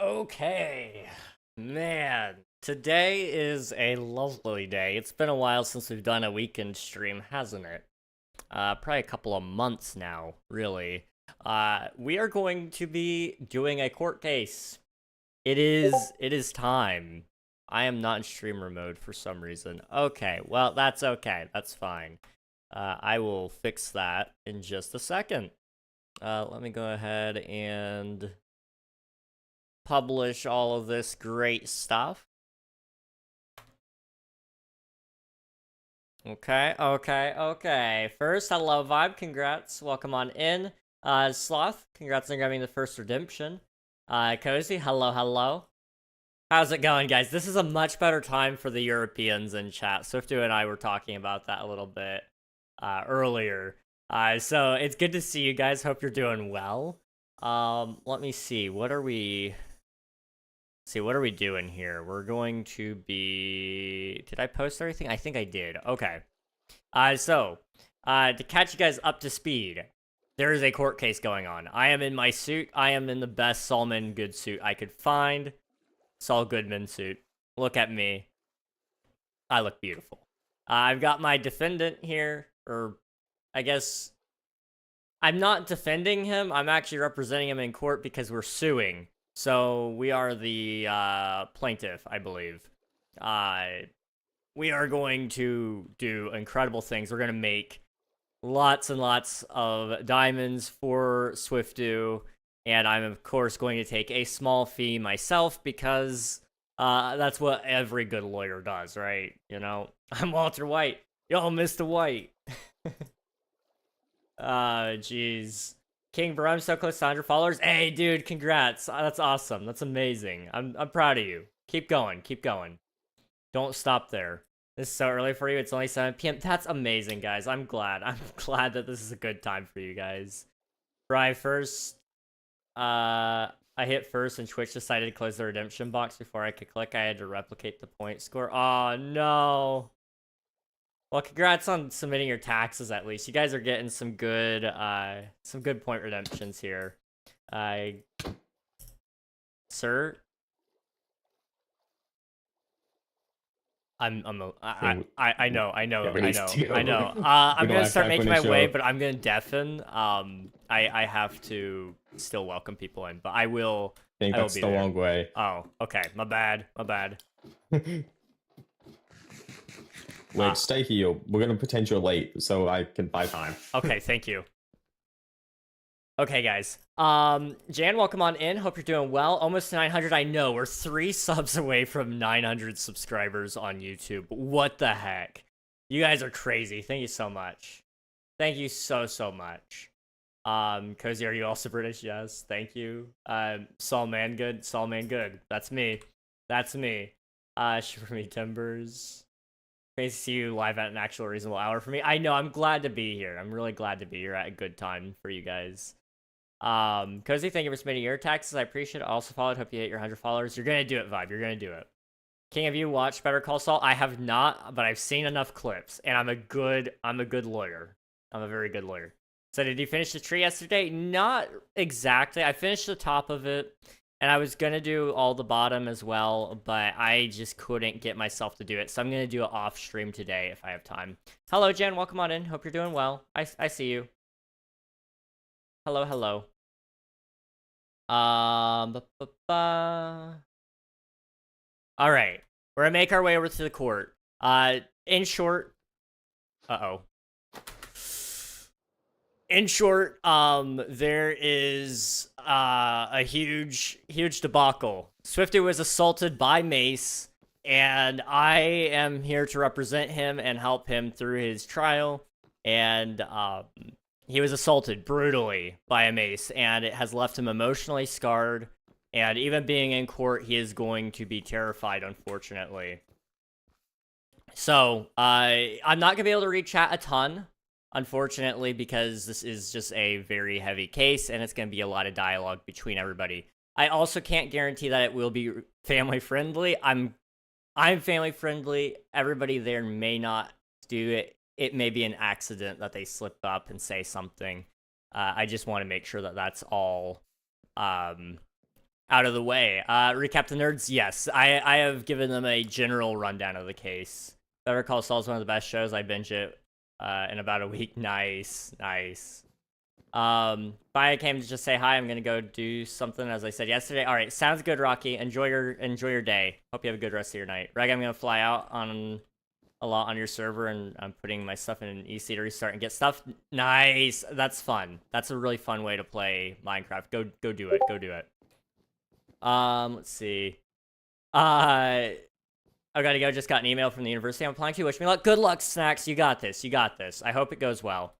Okay. Man, today is a lovely day. It's been a while since we've done a weekend stream, hasn't it? Probably a couple of months now, really. We are going to be doing a court case. It is time. I am not in streamer mode for some reason. Okay, well, that's okay. That's fine. I will fix that in just a second. Let me go ahead and publish all of this great stuff. Okay. First, hello, Vibe. Congrats. Welcome on in. Sloth, congrats on grabbing the first redemption. Cozy, hello. How's it going, guys? This is a much better time for the Europeans in chat. Swiftu and I were talking about that a little bit earlier. So it's good to see you guys. Hope you're doing well. Let me see. What are we doing here? We're going to be... Did I post everything? I think I did. Okay. So, to catch you guys up to speed, there is a court case going on. I am in my suit. I am in the best Solomon Good suit I could find. Saul Goodman suit. Look at me. I look beautiful. I've got my defendant here, or I guess... I'm not defending him. I'm actually representing him in court because we're suing. So we are the plaintiff, I believe. We are going to do incredible things. We're going to make lots and lots of diamonds for Swiftu. And I'm, of course, going to take a small fee myself because that's what every good lawyer does, right? You know, I'm Walter White. Yo, Mr. White. Jeez. King Bro, I'm so close to 100 followers. Hey, dude, congrats. That's awesome. That's amazing. I'm proud of you. Keep going. Don't stop there. This is so early for you. It's only 7 p.m. That's amazing, guys. I'm glad. I'm glad that this is a good time for you guys. Right, first, I hit first and Twitch decided to close the redemption box before I could click. I had to replicate the point score. Oh, no. Well, congrats on submitting your taxes, at least. You guys are getting some good point redemptions here. Sir? I know. I'm gonna start making my way, but I'm gonna deafen. I have to still welcome people in, but I will. I think that's the wrong way. Oh, okay. My bad. Wait, stay here. We're gonna pretend you're late so I can buy time. Okay, thank you. Okay, guys. Jan, welcome on in. Hope you're doing well. Almost 900. I know we're 3 subs away from 900 subscribers on YouTube. What the heck? You guys are crazy. Thank you so much. Thank you so Much. Cozy, are you also British? Yes. Thank you. Saul Man Good. That's me. Shiver Me Timbers. Crazy to see you live at an actual reasonable hour for me. I know, I'm glad to be here. I'm really glad to be here at a good time for you guys. Cozy, thank you for submitting your taxes. I appreciate it. Also followed. Hope you hit your 100 followers. You're gonna do it, Vibe. You're gonna do it. King, have you watched Better Call Saul? I have not, but I've seen enough clips, and I'm a good lawyer. I'm a very good lawyer. So did you finish the tree yesterday? Not exactly. I finished the top of it. And I was gonna do all the bottom as well, but I just couldn't get myself to do it. So I'm gonna do it off stream today if I have time. Hello, Jen. Welcome on in. Hope you're doing well. I see you. Hello. All right. We're gonna make our way over to the court. In short, there is a huge debacle. Swifty was assaulted by Mace, and I am here to represent him and help him through his trial. And he was assaulted brutally by a Mace, and it has left him emotionally scarred. And even being in court, he is going to be terrified, unfortunately. So I'm not gonna be able to read chat a ton, unfortunately, because this is just a very heavy case, and it's going to be a lot of dialogue between everybody. I also can't guarantee that it will be family-friendly. I'm family-friendly. Everybody there may not do it. It may be an accident that they slip up and say something. I just want to make sure that that's all out of the way. Recap the nerds. Yes, I have given them a general rundown of the case. Better Call Saul is one of the best shows. I binge it in about a week. Nice. I came to just say hi. I'm gonna go do something as I said yesterday. All right, sounds good, Rocky. Enjoy your day. Hope you have a good rest of your night. Reg, I'm gonna fly out on a lot on your server, and I'm putting my stuff in an EC to restart and get stuff. Nice. That's fun. That's a really fun way to play Minecraft. Go do it. Go do it. Let's see. I gotta go. Just got an email from the university I'm applying to. Wish me luck. Good luck, Snacks. You got this. You got this. I hope it goes well.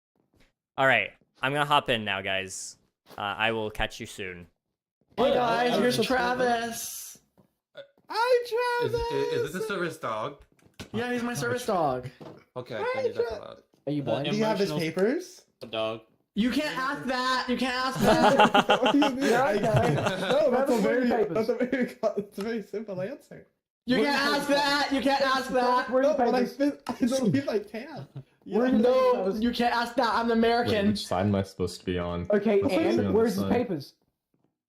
All right. I'm gonna hop in now, guys. I will catch you soon. Hey guys, here's Travis. Hi, Travis. Is this a service dog? Yeah, he's my service dog. Okay, Hi, I need that allowed. Are you blind? Do you have his papers? Dog. You can't ask that. You can't ask that. What do you mean? Yeah, I- okay. No, that's a very, papers. that's a very simple answer. You can't ask that. You can't ask that. No, but I believe I can. Yeah. No, you can't ask that. I'm Wait, American. which side am I supposed to be on? Okay, Supposed to be on and the where's his side. papers?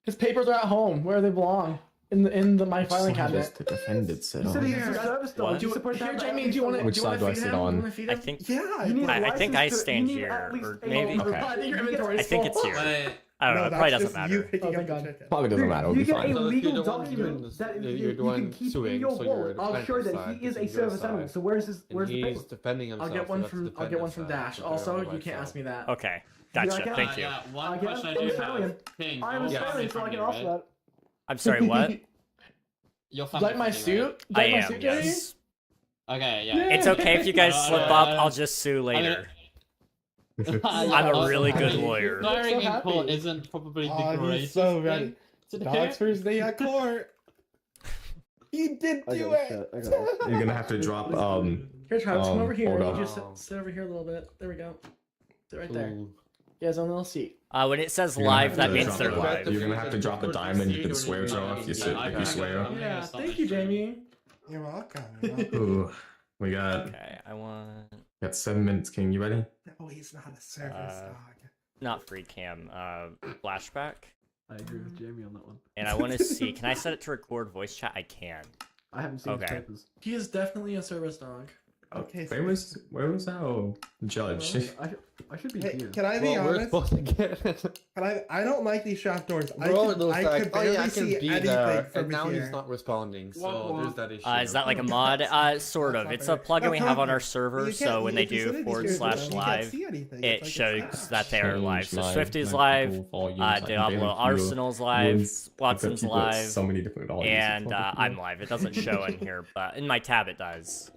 His papers are at home, where they belong. In the my filing Which side cabinet. does the defendant sit You said on? he's a service dog. What? You're supposed to Here, have that Jamie, at do you want to Which side do I feed sit him? on? Do you want to feed I him? think Yeah. You need a I think I license to- stand you need here, at least or a- maybe. Okay. I think your inventory I is think full. it's here. Wait, I don't know. It that's probably just doesn't you matter. picking Oh, up thank the God. chicken. Probably doesn't matter. We'll You be get a fine. So if you're legal the one doing document this- that you're you the one can keep suing, in your so you're wallet. I'll defending show his that side, he is a this is your service animal. side. So where's the and paper? he's defending himself. I'll get one so from that's I'll get one defendant's from side, Dash. so they're Also, on you my can't side. ask me that. Okay. Yeah, I Gotcha. can. Thank you. Yeah, one I guess question I I'm do Australian. have. King, I'm your Australian, family so I from can you, ask right? that. I'm sorry. What? Your You family like my from you, right? suit? You I like my am. suit, Jamie? Yes. Okay, yeah. It's okay if you guys slip up. I'll just sue later. I'm a really good lawyer. Swearing so in court happy. isn't probably the Oh, greatest he's so thing ready. to do. Dog's first day at court. He did I do got it. shit, I got it. You're gonna have to drop Here, Travis, come over here. hold You on. just sit over here a little bit. There we go. Sit right there. Ooh. He has a little seat. When it says You're gonna live, have that to means drop they're the- live. You're gonna have to drop the diamond. You can swear jar if you swear. Yeah, thank you, Jamie. You're welcome. You're welcome. Ooh, we got Okay, I want 7 minutes. King, you ready? No, he's not a service dog. not free cam, flashback, I agree with Jamie on that one. and I want to see. Can I set it to record voice chat? I can. I haven't seen his Okay. papers. He is definitely a service dog. Okay, Where was our judge? I should be Hey, here. can I be Well, we're honest? supposed to get it. I don't like these shop doors. I Bro, could, those I like, could oh barely yeah, I can see be anything there, from and now here. he's not responding, so Wah, there's that issue. Is that like a mod? Sort of. It's a plugin we have on our server, so when they do /live, it shows that they are live. So Swift is live, Diablo Arsenal's live, Watson's live, So many different audiences. and I'm live. It doesn't show in here, but in my tab it does.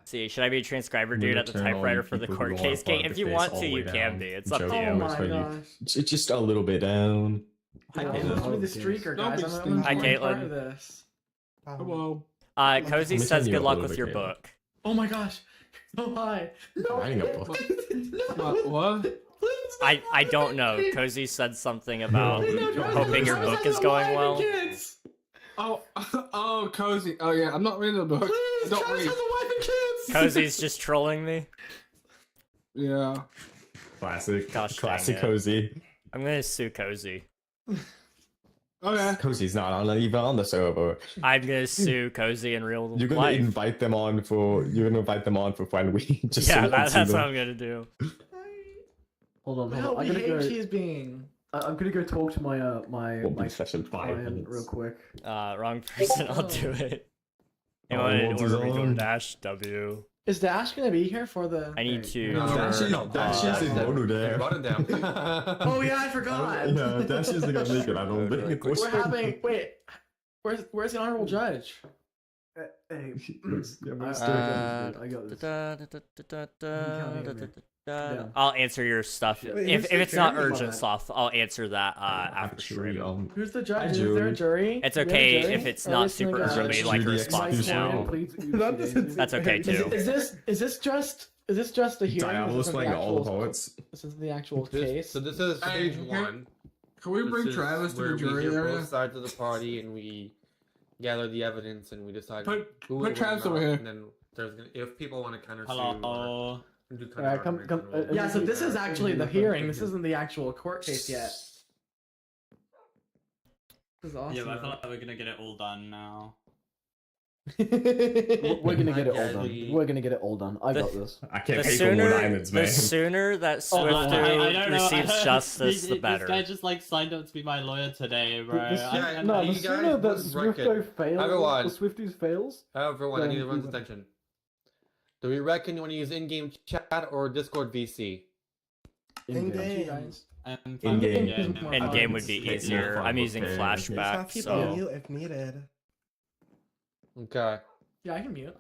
See, should I be a transcriber dude at the typewriter for the court case? Kate, if you want to, you can be. It's up to Oh you. my gosh. Just a little bit down. Hi, Yeah, Caitlin. I'm the streaker, guys. I'm Hi, an important part Caitlin. of this. Hello. Cozy Let me says send you good a luck little with bit, your Caitlin. book. Oh my gosh. So high. No. Writing a book. What? I don't know. Cozy said something about No, Travis, hoping your Travis book has is a going wife and well. kids. Oh, cozy. Oh yeah, I'm not reading the book. Please, Don't Travis read. has a wife and kids. Cozy's just trolling me. Yeah. Classic. Gosh, Classic dang it. Cozy. I'm gonna sue Cozy. Okay. Cozy's not even on the server. I'm gonna sue Cozy in real You're gonna life. invite them on for. You're gonna invite them on for when we just. so Yeah, you can see that's them. what I'm gonna do. Hold on, How hold on. I'm gonna behaved go. he is being. I'm gonna go talk to my We'll my be session 5 client minutes. real quick. Wrong person. I'll do it. You Oh, wanted what's to his order me own? DoorDash W. Is Dash gonna be here for the? I need to. No, Dash is order, Dash is in Mono there. Brought it down. Oh yeah, I forgot. Yeah, Dash is gonna make it. I don't think. We're having. Wait. Where's the honorable judge? Hey, Yeah, we're I still- I got this. Yeah. I'll answer your stuff. Wait, if who's if the it's not jury? urgent stuff, I'll answer that after Actually, stream. Who's the judge? Hi, Is there a jury? It's Do we have a okay jury? if it's Or not is this super gonna- urgently, like a Judy response execution. now. That doesn't That's okay, seem too. Is this just a hearing? Diablo's This isn't the playing all the actual- poets. This is the actual This- case. So this is Hey, stage can- one. Can we bring This is Travis to where the we jury hear area? both sides of the party and we gather the evidence and we decide Put who put and Travis whatnot, over here. and then there's gonna, if people want to counter sue Hello. or do Alright, come- counter-arguments, then we'll- Yeah, so this is actually the hearing. This isn't the actual court case yet. This is awesome. Yeah, but I feel like we're gonna get it all done now. We're gonna get it all Yeah, done. we- We're gonna get it all done. I got this. I can't The pay for more sooner, diamonds, man. the sooner that Oh, I Swiftu receives justice, the This better. guy just like signed up to be my lawyer today, bro. The, Yeah, no, you the guys sooner that wouldn't Swifto reckon. fails, Everyone. the Swifties fails. Everyone, I need Then everyone's we- attention. Do we reckon you want to use in-game chat or Discord VC? In-game. I'm In-game. fine with In-game. And game would be It's more easier. fun, I'm using okay. Just have flashback, people so mute if needed. Okay. Yeah, I can mute.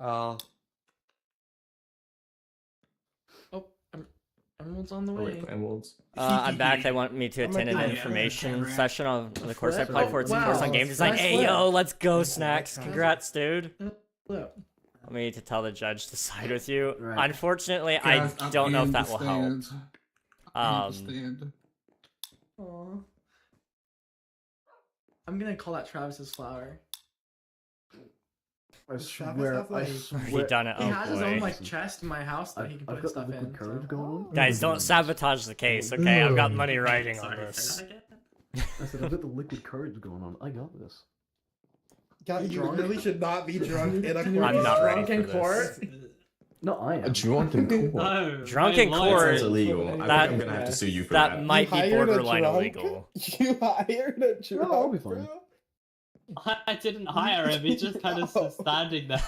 Emerald's on the Oh, way. wait for emeralds. I'm back. They want me to I'm attend an like, information yeah, session on the course I Flip? applied Oh, for. It's a wow. course on game design. Nice Hey flip. yo, let's go, Nice Snacks. flip. Congrats, dude. Flip. I need to tell the judge to side with you. Right. Unfortunately, Guys, I don't know if that will help. understand. I Um, understand. Aw. I'm gonna call that Travis's flower. I Does Travis swear, have, I like- he swear. done it. He Oh has his own boy. like chest in my house that he can I've put got the stuff liquid in. courage So. going on. Guys, don't sabotage the case, okay? I've got money writing on Sorry, this. say that again? I said I've got the liquid courage going on. I got this. God, you Drunk? really should not be drunk in a Can you court. I'm not ready drunk in for court? this. No, I A am. drunken court. No. Drunk my in lawyer- court. That's illegal. I That- think I'm gonna have to sue you for That that. might be hired a borderline drunk? illegal. You hired a drunk, I'll be fine. bro? I didn't hire him. He's just kind of No. standing there.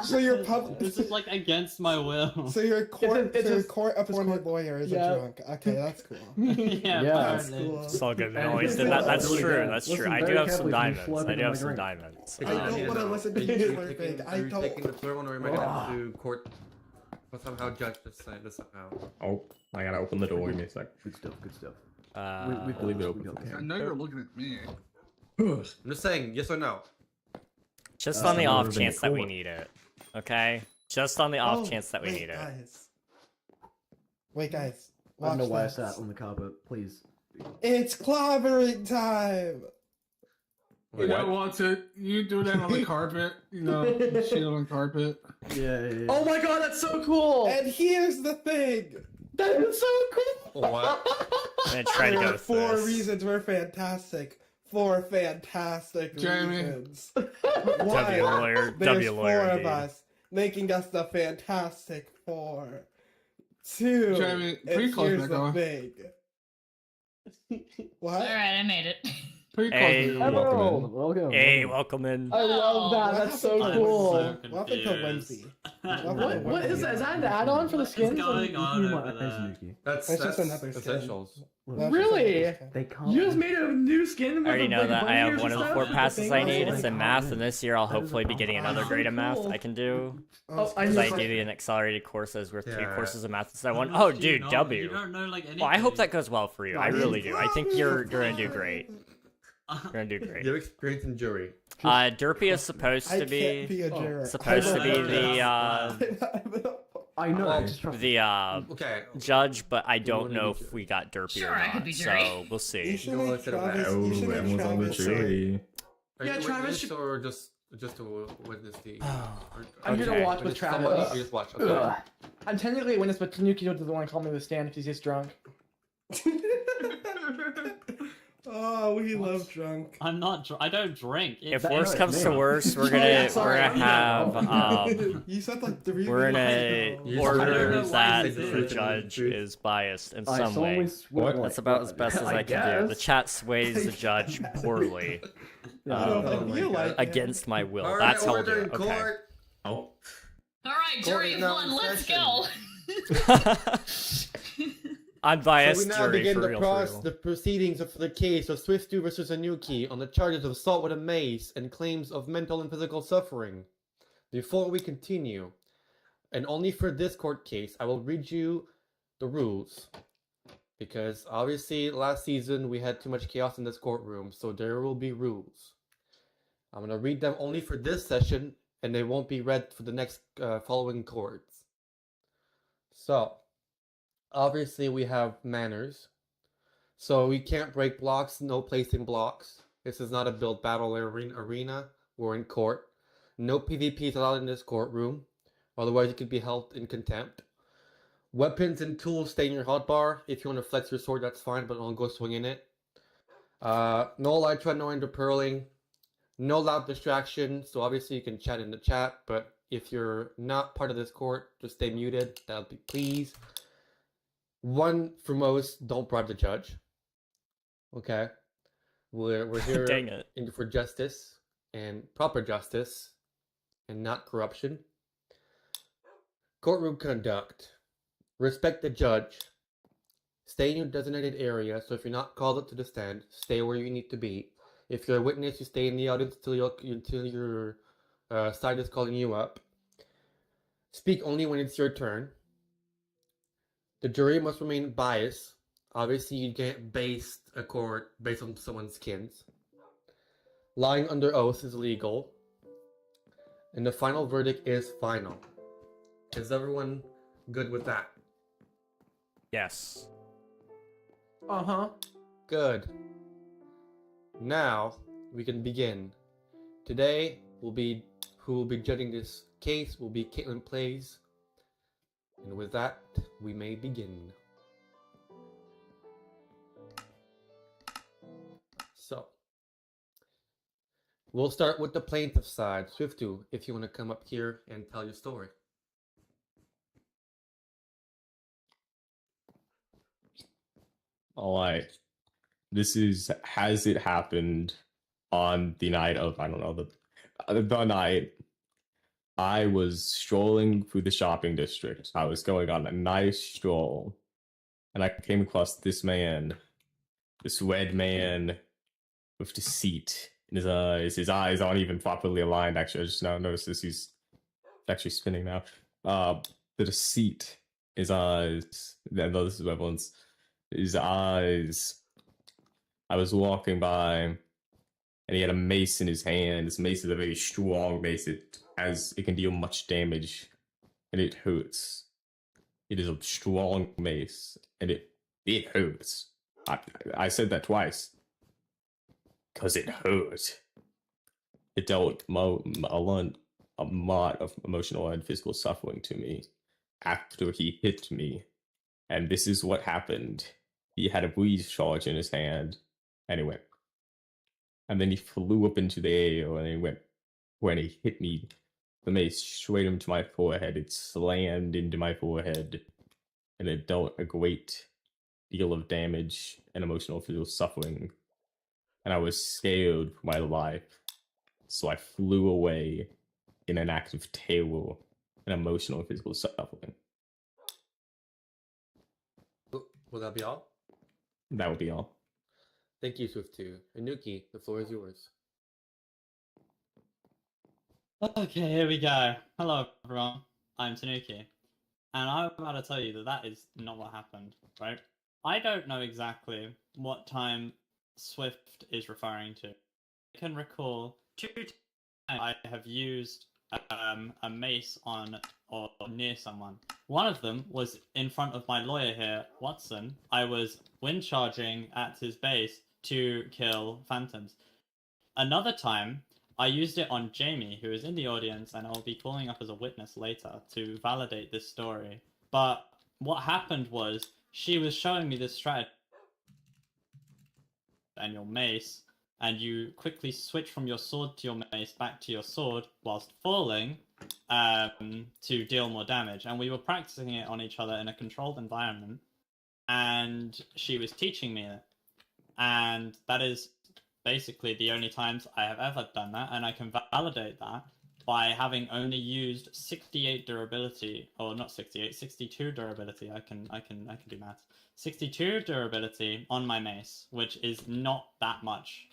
So you're This is like against my will. So your court, it's so your just- court-appointed lawyer is Yeah. a drunk. Okay, that's cool. yeah, Yeah. That's apparently. cool. It's all good, man. And Always it's did that. That's really true. good. That's Listen true. I do very have some carefully, you diamonds. slurp I it do in have my some drink. diamonds. I don't wanna listen to you Are slurping. I you don't. taking the third one or am I gonna have to court? But somehow judge this somehow. Oh, I gotta open the door. Give me a sec. Good stuff. Good stuff. Uh, I'll leave it we open got for this. I know you're looking at me. I'm just saying, yes or no. just on the I've off never been to chance that we court. need it. Okay? Just on the off Oh, chance that we wait, need it. guys. Wait, guys. I don't know Watch why I this. sat on the carpet. Please. It's clobbering time. You don't want to. You do that on the carpet. You know, shit on the carpet. Yeah. Oh my god, that's so cool! And here's the thing. That is so cool! What? I'm gonna try to There go are with 4 this. reasons we're fantastic. 4 fantastic Jamie. reasons. W One, lawyer, there's W 4 lawyer, of indeed. us, making us the Fantastic 4. 2, Jamie, and pretty close, here's that the guy. thing. What? Alright, I made it. Pretty close. Hey. to you. Welcome Emerald, welcome. Hey, welcome in. I love that, What that's so happened? cool. So What happened to confused. Wednesday? What is that? Is that an add-on for the What's skins? going on You over might there? Azuki. That's It's just another skin. essentials. That's Really? just a- They can't. You just made a new skin with I already the, know like, that I bunny have ears one and of the stuff? 4 passes I need. It's in Like, math, and this year I'll that is hopefully be getting another Wow. grade of math Cool. I can do. Oh, I Because I know. do an accelerated course that's worth 3 Yeah. courses of math instead of How 1. much Oh, do you dude, know? W. You don't know like anything. Well, I hope that goes well for you. I really do. I think you're gonna do great. You're gonna do You great. have experience in jury. Derpy is supposed I to can't be a Oh. juror. supposed to be the I know. Well, just trust me. the Okay. judge, but I don't wanna know be if we got Derpy Sure, or I could not. be jury. So we'll You see. should You don't make wanna sit about Travis. it. Oh, You should make everyone's on the Travis say. jury. Are Yeah, you Travis witness should- or just to witness the. I'm here to Okay. watch with Just someone- Travis. You just watch. Okay. Ugh. I'm technically a witness, but Tanuki doesn't want to call me the stand if he's just drunk. Oh, we love drunk. I'm not. I don't drink. If That- worse no, comes to me. worse, we're Oh, yeah, gonna sorry. have You said like 3 we're minutes gonna ago. You order just- that I don't know the why judge this is- is biased in I some way. solemnly swear, What? like, That's about as best as I can do. The guess. chat sways the judge guess. poorly Yeah, Oh oh you my like God. it. against my will. All That's right, how we'll do order it. in Okay. court. Oh, Alright, Court jury is of now 1, in let's session. go! Unbiased So we now jury begin for the, real, the proceedings of the case of Swiftu versus Anuki on the charges of assault with a mace and claims of mental and physical suffering. Before we continue, and only for this court case, I will read you the rules. Because obviously last season we had too much chaos in this courtroom, so there will be rules. I'm going to read them only for this session, and they won't be read for the next following courts. So, obviously we have manners. So we can't break blocks, no placing blocks. This is not a build battle arena. We're in court. No PvP is allowed in this courtroom. Otherwise you could be held in contempt. Weapons and tools stay in your hotbar. If you want to flex your sword, that's fine, but don't go swinging it. No light thread, no interpearling, no loud distraction. So obviously you can chat in the chat, but if you're not part of this court, just stay muted. That'll be please. One for most, don't bribe the judge. Okay, we're here Dang it. for justice and proper justice, and not corruption. Courtroom conduct. Respect the judge. Stay in your designated area, so if you're not called up to the stand, stay where you need to be. If you're a witness, you stay in the audience until your side is calling you up. Speak only when it's your turn. The jury must remain biased. Obviously, you can't base a court based on someone's skins. Lying under oath is illegal. And the final verdict is final. Is everyone good with that? Yes. Uh-huh. Good. Now we can begin. Today who will be judging this case will be Caitlin Plays. And with that, we may begin. So we'll start with the plaintiff side. Swiftu, if you want to come up here and tell your story. All right. This is has it happened on the night of, I don't know, the night I was strolling through the shopping district. I was going on a nice stroll, and I came across this man, this red man with deceit in his eyes. His eyes aren't even properly aligned, actually. I just now noticed this. He's actually spinning now. The deceit, his eyes. No, this is everyone's. His eyes. I was walking by, and he had a mace in his hand. This mace is a very strong mace. It can deal much damage, and it hurts. It is a strong mace, and it hurts. I said that twice, cause it hurt. It dealt a lot of emotional and physical suffering to me after he hit me, and this is what happened. He had a breeze charge in his hand, and he went. And then he flew up into the air, and he went. When he hit me, the mace straight into my forehead. It slammed into my forehead, and it dealt a great deal of damage and emotional physical suffering. And I was scared for my life, so I flew away in an act of terror and emotional and physical suffering. Will that be all? That would be all. Thank you, Swift2. Anuki, the floor is yours. Okay, here we go. Hello, everyone. I'm Tanuki. And I'm about to tell you that that is not what happened, right? I don't know exactly what time Swift is referring to. I can recall 2 times I have used a mace on or near someone. One of them was in front of my lawyer here, Watson. I was wind charging at his base to kill phantoms. Another time, I used it on Jamie, who is in the audience, and I'll be calling up as a witness later to validate this story. But what happened was, she was showing me this strategy and your mace, and you quickly switch from your sword to your mace back to your sword whilst falling to deal more damage. And we were practicing it on each other in a controlled environment, and she was teaching me it. And that is basically the only times I have ever done that, and I can validate that by having only used 68 durability, or not 68, 62 durability. I can do maths. 62 durability on my mace, which is not that much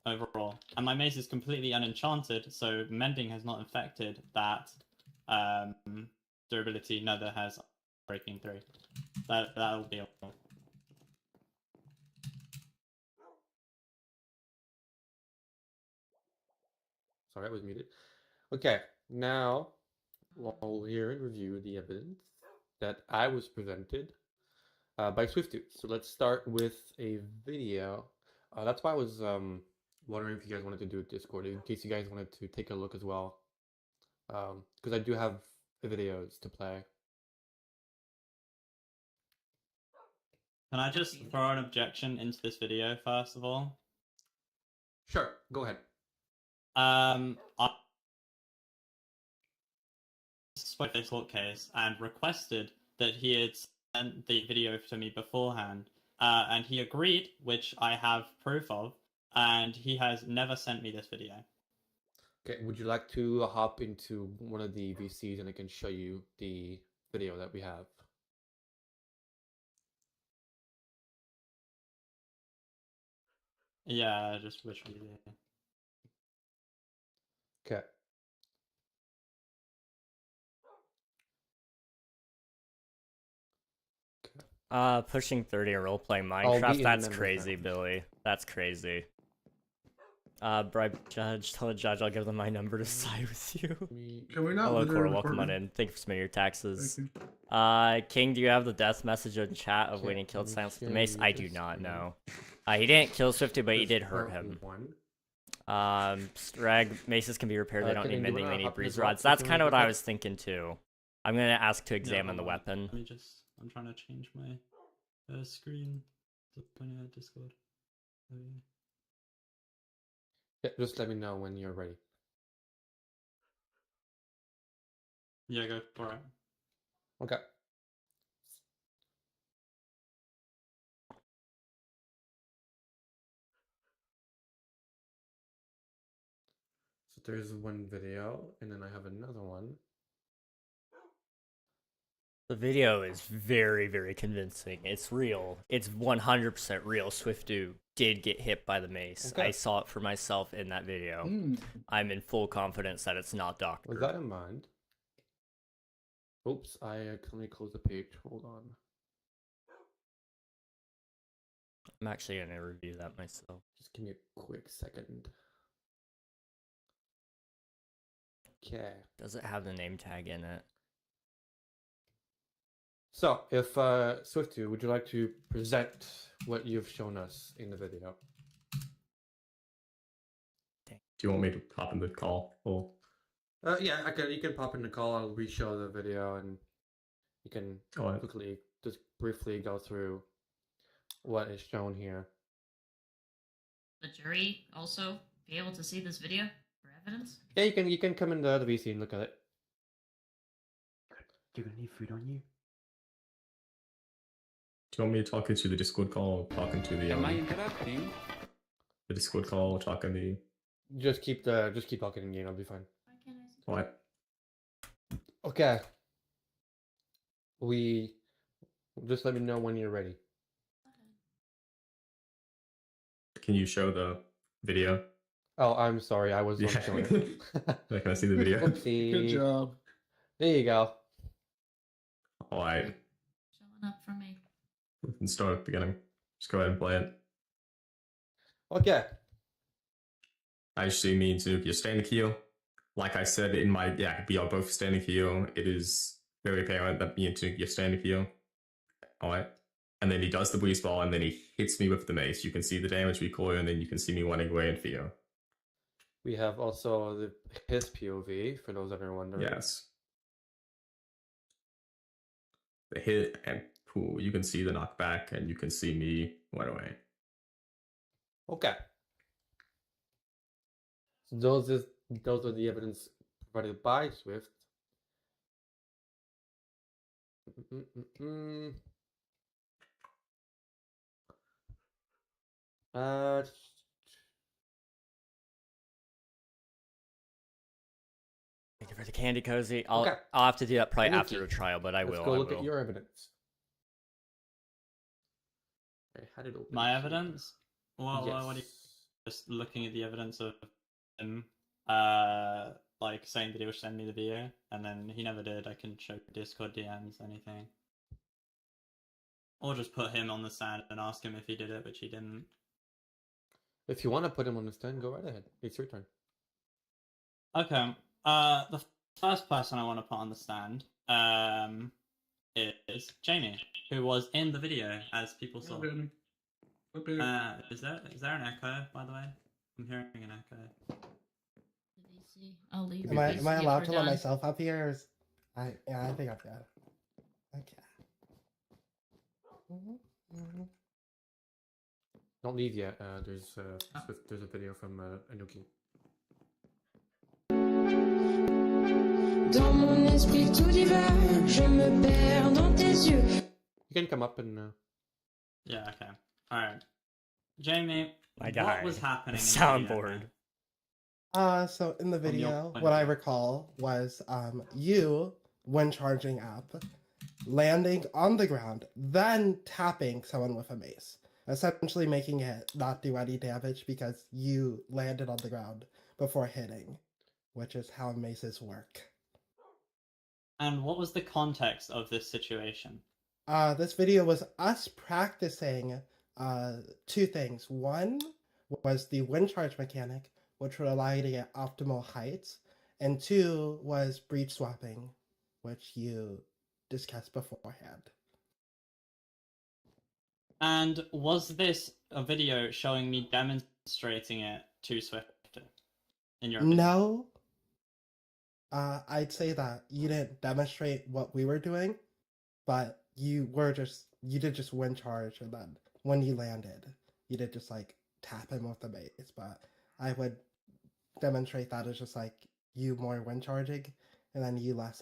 overall. And my mace is completely unenchanted, so mending has not affected that durability. Neither has breaking 3. That'll be all. Sorry, I was muted. Okay, now we'll hear and review the evidence that I was presented by Swiftu. So let's start with a video. That's why I was wondering if you guys wanted to do a Discord, in case you guys wanted to take a look as well. Because I do have the videos to play. Can I just throw an objection into this video first of all? Sure, go ahead. I spoke to this court case and requested that he had sent the video to me beforehand, and he agreed, which I have proof of, and he has never sent me this video. Okay, would you like to hop into one of the VCs and I can show you the video that we have? Yeah, I just wish we did. Okay. Pushing 30 and role-playing I'll be in Minecraft, the that's members crazy, section. Billy. That's crazy. Bribe judge, tell the judge I'll give them my number to side with you. Can we not? Hello, literally Cora, record welcome on it? in. Thank you for submitting your taxes. Thank you. King, do you have the death message in chat of Okay, when he killed let me Silence with the show Mace? you I do this not video. know. He didn't kill Swifty, but he This did is hurt part him. one. Reg, maces can be repaired, they Okay, don't need do you mending, wanna they need hop in breeze as well? rods. That's Take a kind of look what at I that. was thinking too. I'm gonna ask to examine the hold on. weapon. Let me just. I'm trying to change my screen. Pointing at Discord. There we go. Yeah, just let me know when you're ready. Yeah, go for it. Okay. So there's one video, and then I have another one. The video is very, very convincing. It's real. It's 100% real. Swiftu did get hit by the mace. Okay. I saw it for myself in that video. I'm in full confidence that it's not Doctor. With that in mind, oops, I accidentally closed the page. Hold on. I'm actually gonna review that myself. Just give me a quick second. Okay. Does it have the name tag in it? So, if Swiftu, would you like to present what you've shown us in the video? Do you want me to pop in the call? Or Yeah, I can. You can pop in the call. I'll re-show the video, and you can Alright. quickly, just briefly go through what is shown here. The jury also be able to see this video for evidence? Yeah, you can come in the VC and look at it. You're gonna need food on you. do you want me to talk into the Discord call or talking to the interrupting? the Discord call or talking the Just keep talking in game. I'll be fine. Why can't I see? what? Okay. Just let me know when you're ready. Can you show the video? Oh, I'm sorry. I was Yeah. on showing it. Like, can I see the video? Oopsie. Good job. There you go. Alright, Showing up for me. we can start at the beginning. Just go ahead and play it. Okay. I see me and Tanuki are standing here. Like I said in my we are both standing here. It is very apparent that me and Tanuki are standing here. Alright. And then he does the breeze ball and then he hits me with the mace. You can see the damage recoil and then you can see me running away in fear. We have also his POV for those that are wondering. Yes. The hit and pooh, you can see the knockback and you can see me run away. Okay. So those are the evidence provided by Swift. Thank you for the candy, Cozy. Okay. I'll have to do that probably Tanuki, after the trial, but I Let's will. go I look will. at your evidence. I had it open. My evidence? Well, Yes. what do you just looking at the evidence of him, like saying that he would send me the video, and then he never did. I can show Discord DMs, anything, or just put him on the stand and ask him if he did it, which he didn't. If you want to put him on the stand, go right ahead. It's your turn. Okay. The first person I want to put on the stand, is Jamie, who was in the video, as people saw. Is there an echo, by the way? I'm hearing an echo. The VC. I'll leave. Am the I VC if allowed we're to let done. myself up here? Or is... I think I've got it. Okay. Don't leave yet. There's a video from Anuki. Dans mon esprit tout divin, je me perds dans tes yeux. You can come up and. Yeah, okay. Alright. Jamie, My guy. what was happening? The in the video, soundboard. man? So in the From your video, point what of I view. recall was you, when charging up, landing on the ground, then tapping someone with a mace, essentially making it not do any damage because you landed on the ground before hitting, which is how maces work. And what was the context of this situation? This video was us practicing two things. One was the wind charge mechanic, which would allow you to get optimal heights, and two was breach swapping, which you discussed beforehand. And was this a video showing me demonstrating it to Swift? In your opinion? No. I'd say that you didn't demonstrate what we were doing, but you did just wind charge, and then when you landed, you did just like tap him with the mace. But I would demonstrate that as just like you more wind charging, and then you less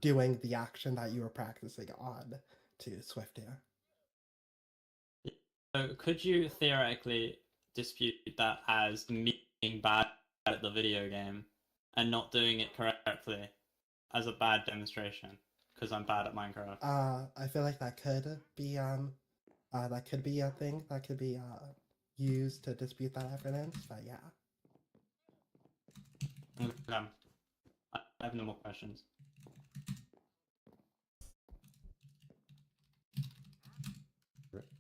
doing the action that you were practicing on to Swift here. So could you theoretically dispute that as me being bad at the video game and not doing it correctly as a bad demonstration because I'm bad at Minecraft? I feel like that could be a thing that could be used to dispute that evidence, but yeah. Okay. I have no more questions.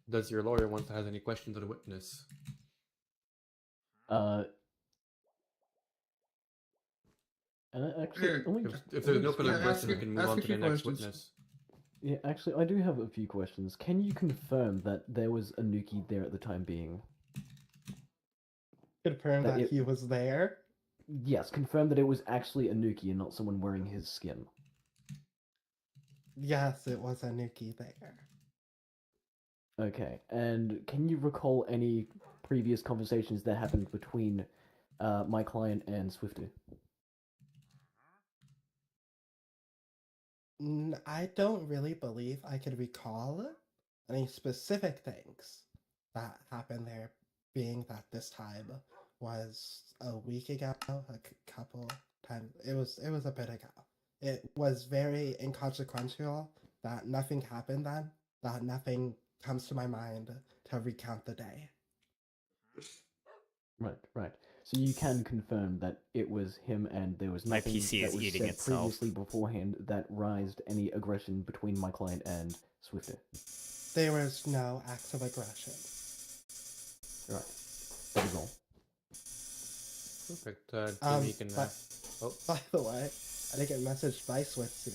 Does your lawyer want to have any questions of the witness? Actually, let me If there's no further Yeah, questions, we ask- can move ask on a to the few next questions. witness. yeah, actually, I do have a few questions. Can you confirm that there was a Nuki there at the time being? Confirm That that it- he was there. Yes, confirm that it was actually a Nuki and not someone wearing his skin. Yes, it was a Nuki there. Okay, and can you recall any previous conversations that happened between my client and Swifty? I don't really believe I could recall any specific things that happened there, being that this time was a week ago, couple times. It was a bit ago. It was very inconsequential that nothing happened then, that nothing comes to my mind to recount the day. Right. So you can confirm that it was him and there was My nothing PC that is was eating said itself. previously beforehand that raised any aggression between my client and Swifty. There was no acts of aggression. Right. That is all. Perfect. Jamie can. By the way, I did get messaged by Swift too.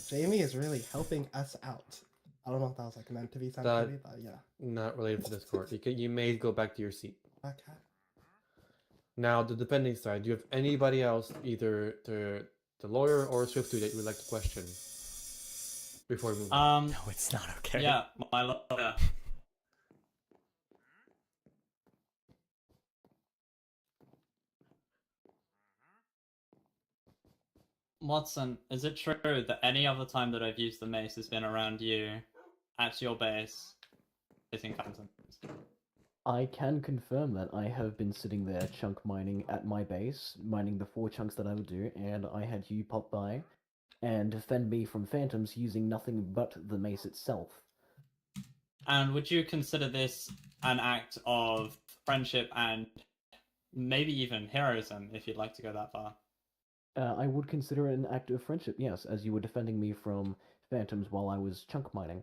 Jamie is really helping us out. I don't know if that was like meant to be something, but yeah. Not related to this court. You may go back to your seat. Okay. Now, the defending side. Do you have anybody else, either the lawyer or Swifty, that you would like to question before we move on? No, it's not okay. Yeah, my lawyer. Watson, is it true that any other time that I've used the mace has been around you, at your base, hitting phantoms? I can confirm that I have been sitting there chunk mining at my base, mining the 4 chunks that I would do, and I had you pop by and defend me from phantoms using nothing but the mace itself. And would you consider this an act of friendship and maybe even heroism, if you'd like to go that far? I would consider it an act of friendship, yes, as you were defending me from phantoms while I was chunk mining.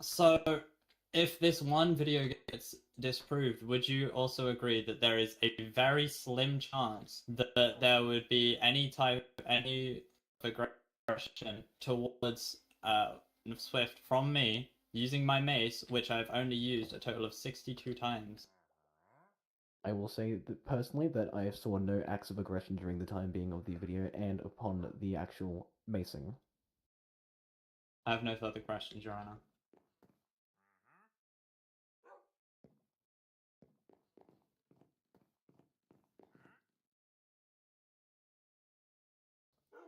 So, if this one video gets disproved, would you also agree that there is a very slim chance that there would be any aggression towards Swift from me using my mace, which I've only used a total of 62 times? I will say that personally that I saw no acts of aggression during the time being of the video and upon the actual macing. I have no further questions, Your Honor.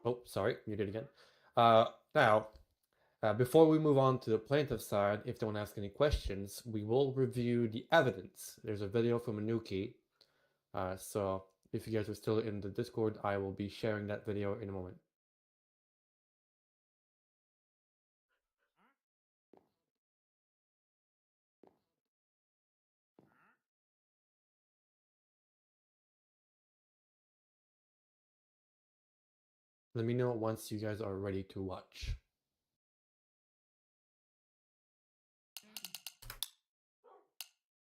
Oh, sorry, you did again. Now, before we move on to the plaintiff side, if they want to ask any questions, we will review the evidence. There's a video from Anuki. So if you guys are still in the Discord, I will be sharing that video in a moment. Let me know once you guys are ready to watch.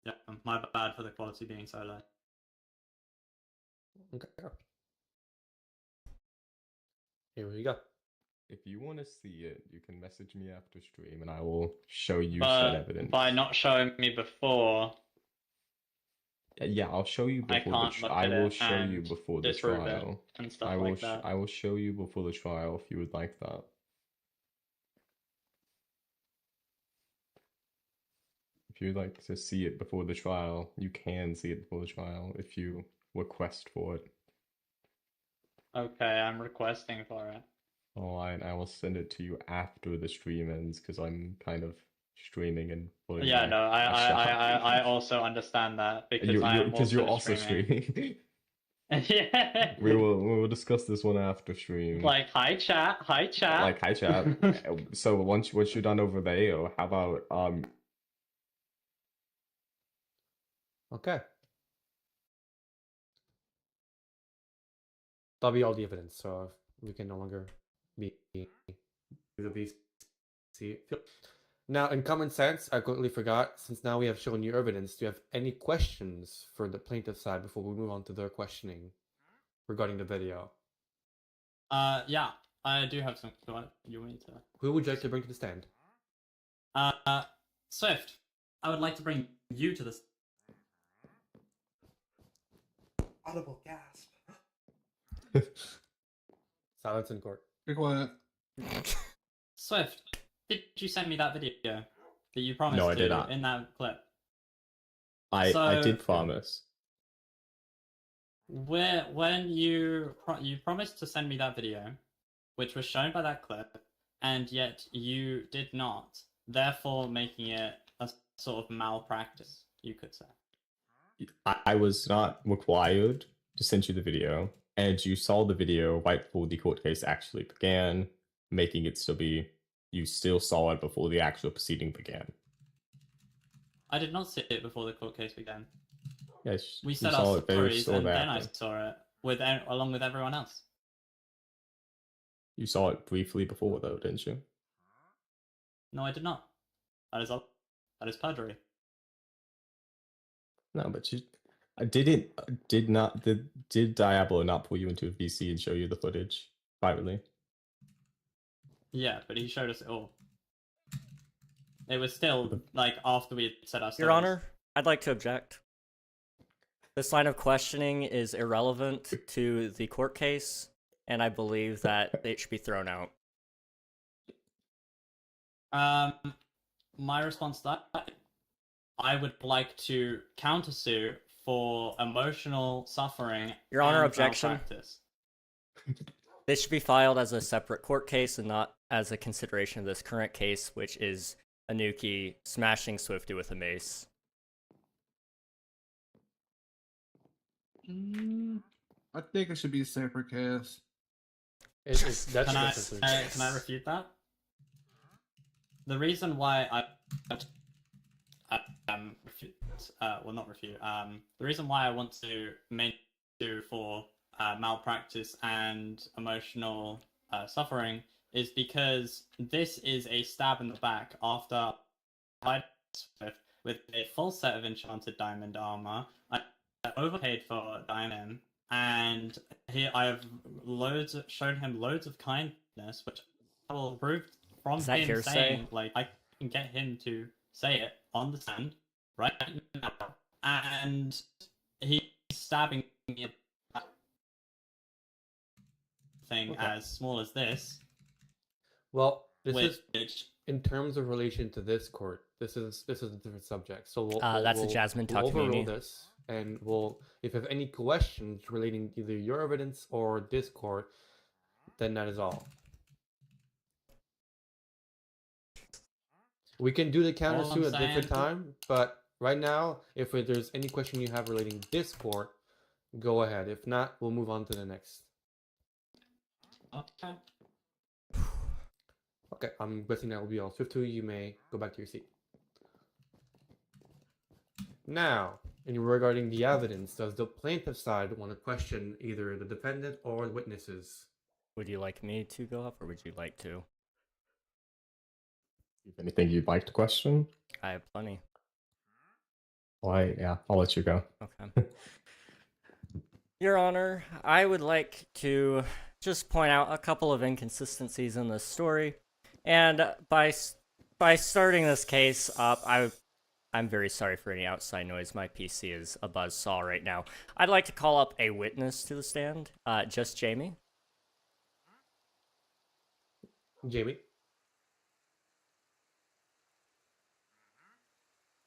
Yeah, my bad for the quality being so low. Okay. Here we go. If you want to see it, you can message me after stream, and I will show you But said evidence. by not showing me before, Yeah, I'll show you I before can't the. look I at will it show you and before the disprove it trial. and stuff I will. like that. I will show you before the trial if you would like that. If you'd like to see it before the trial, you can see it before the trial if you request for it. Okay, I'm requesting for it. Alright, I will send it to you after the stream ends because I'm kind of streaming and putting Yeah, my- no, my shot. I also understand that because You're also streaming. Yeah. we will discuss this one after stream. Like, hi chat. Like hi chat. So once you're done over there, how about Okay. That'll be all the evidence, so we can no longer be the VC. Now, in common sense, I completely forgot, since now we have shown you evidence, do you have any questions for the plaintiff side before we move on to their questioning regarding the video? Yeah, I do have some. You want me to? Who would you like to bring to the stand? Swift. I would like to bring you to this. Audible gasp. Silence in court. Be quiet. Swift, did you send me that video that you promised No, I to did not. in that clip? I did promise. When you promised to send me that video, which was shown by that clip, and yet you did not, therefore making it a sort of malpractice, you could say. I was not required to send you the video, and you saw the video right before the court case actually began, making it still be you still saw it before the actual proceeding began. I did not see it before the court case began. Yes, We you said saw our it very stories, shortly and then I after. saw it along with everyone else. You saw it briefly before, though, didn't you? No, I did not. That is perjury. No, but you. Did Diablo not pull you into a VC and show you the footage privately? Yeah, but he showed us it all. It was still like after we had said our stories. Your Honor, I'd like to object. This line of questioning is irrelevant to the court case, and I believe that it should be thrown out. My response to that, I would like to countersue for emotional suffering. Your Honor, and objection. malpractice. This should be filed as a separate court case and not as a consideration of this current case, which is Anuki smashing Swifty with a mace. I think it should be a separate case. That's Can I refute that? The reason why the reason why I want to make do for malpractice and emotional suffering is because this is a stab in the back after I with a full set of enchanted diamond armor. I overpaid for diamond, and here I have shown him loads of kindness, which I will prove from Is that him hearsay? saying, like, I can get him to say it on the stand right now, and he's stabbing me a thing as small as this. Well, this which is in terms of relation to this court. This is a different subject. So That's a Jasmine we'll overrule Takamini. this, and if you have any questions relating to either your evidence or this court, then that is all. We can do the counter All suit I'm at a different saying- time, but right now, if there's any question you have relating to this court, go ahead. If not, we'll move on to the next. Okay. Okay, I'm guessing that will be all. Swift2, you may go back to your seat. Now, regarding the evidence, does the plaintiff side want to question either the defendant or the witnesses? Would you like me to go up, or would you like to? If anything you'd like to question, I have plenty. why? Yeah, I'll let you go. Okay. Your Honor, I would like to just point out a couple of inconsistencies in this story, and by starting this case up, I'm very sorry for any outside noise. My PC is a buzzsaw right now. I'd like to call up a witness to the stand. Just Jamie. Jamie?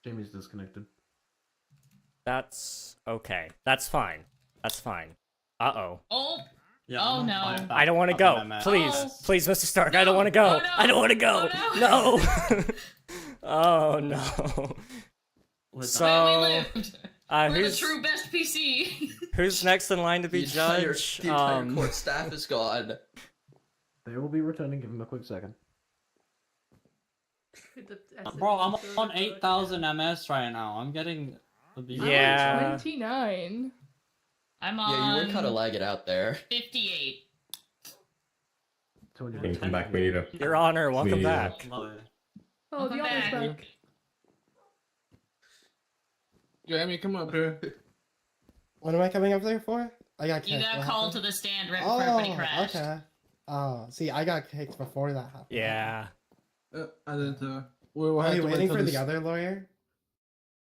Jamie's disconnected. That's okay. That's fine. That's fine. Uh-oh. Oh, Yeah, Oh, I'm no. fine back. I don't want to I go. think I'm at- Please, Oh. please, Mr. Stark. I No. don't want to go. Oh, no. I don't want to go. Oh, No. Oh no. With So- that- we lived. Uh, We're the who's true best PC. who's next in line to be judged? The entire court staff is gone. They will be returning. Give him a quick second. Bro, I'm on 8,000 MS right now. I'm getting abused. Yeah. 29. I'm on Yeah, you were kind of lagging out there. 58. Can you come back? We need to. Your Honor, welcome Me, back. Oh, Welcome the honor's back. back. Jamie, come up here. What am I coming up there for? I got You kicked. got What called to happened? the stand right before everybody Oh, crashed. okay. Oh, see, I got kicked before that happened. Yeah. I didn't. We'll Are have you to wait waiting till for the this- other lawyer?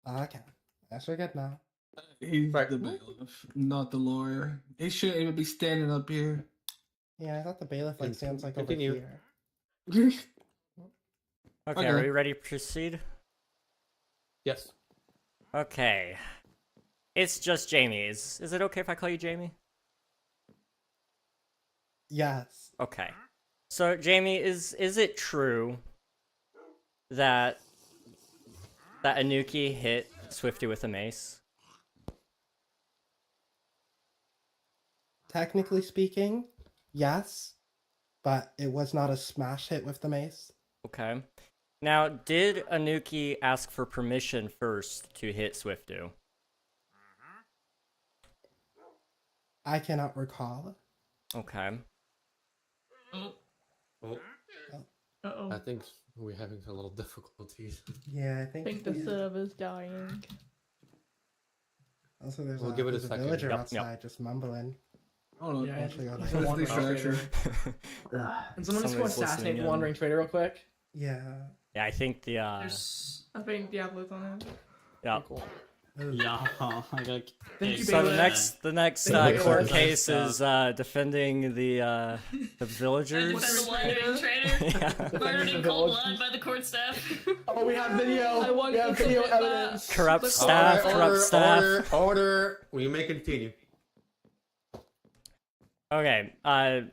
Okay. That's we're good now. He's Right. the bailiff, not the lawyer. He shouldn't even be standing up here. Yeah, I thought the bailiff like stands like Continue. over here. Okay, are we ready to proceed? Yes. Okay. It's just Jamie. Is it okay if I call you Jamie? Yes. Okay. So Jamie, is it true that Anuki hit Swifty with a mace? Technically speaking, yes, but it was not a smash hit with the mace. Okay. Now, did Anuki ask for permission first to hit Swiftu? I cannot recall. Okay. Oh, Oh, Uh-oh. I think we're having a little difficulties. Yeah, I I think. think the server's dying. Also, there's We'll a, give it a there's second. villager Yep, outside just mumbling. Oh no. Yeah, Actually, on it's the- a wandering Distraction. trader. And someone just go Somebody's assassinate listening the in. wandering trader real quick. Yeah. Yeah, I think the there's. I think Diablo's on it. yeah. Ooh. Yeah, I got Thank you, So the Bailiff. next Thank you, court Bailiff. case is defending the villagers. What's the wandering trader? Yeah. Murdered in cold blood by the court staff. Oh, we have video. I want We have to video submit that. evidence. Corrupt Look- staff, Alright, corrupt staff. Order. We may continue. Okay,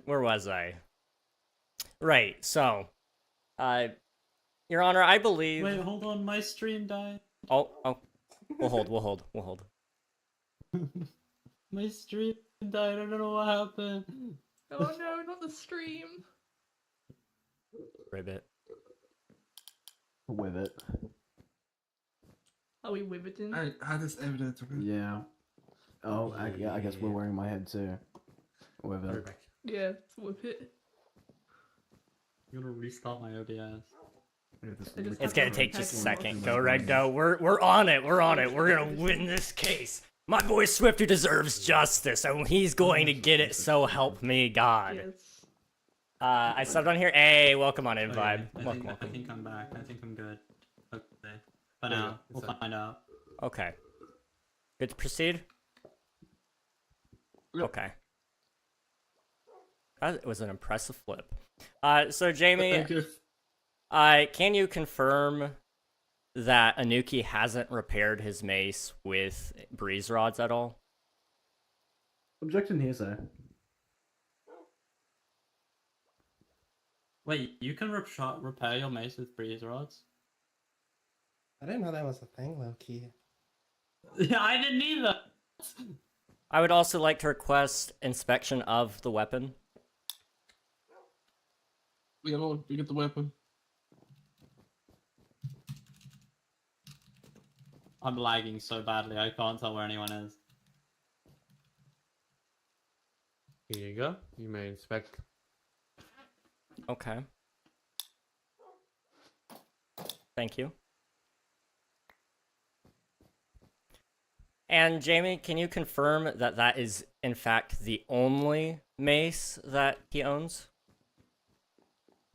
where was I? Right, so, Your Honor, I believe... Wait, hold on, my stream died. Oh, we'll hold. My stream died, I don't know what happened. Oh no, not the stream. Ribbit. With it. Are we riveting? I had this evidence. Okay? Yeah. Oh, I guess we're wearing my head too. With it. Perfect. Yeah, let's whip it. I'm gonna restart my OBS. It's gonna take just a second. Go, Red, go. We're on it. We're gonna win this case. My boy Swifty deserves justice, and he's going to get it. So help me God. Yes. I subbed on here. Hey, welcome on in, Okay, Vibe. I Welcome, think welcome. I'm back. I think I'm good. Okay. For There you now, go. we'll It's done. find out. Okay. Good to proceed? Okay. That was an impressive flip. So Jamie, Thank you. can you confirm that Anuki hasn't repaired his mace with breeze rods at all? Objection hearsay. Wait, you can repair your mace with breeze rods? I didn't know that was a thing, low key. Yeah, I didn't either. I would also like to request inspection of the weapon. We get the weapon. I'm lagging so badly, I can't tell where anyone is. Here you go. You may inspect. Okay. Thank you. And Jamie, can you confirm that that is, in fact, the only mace that he owns?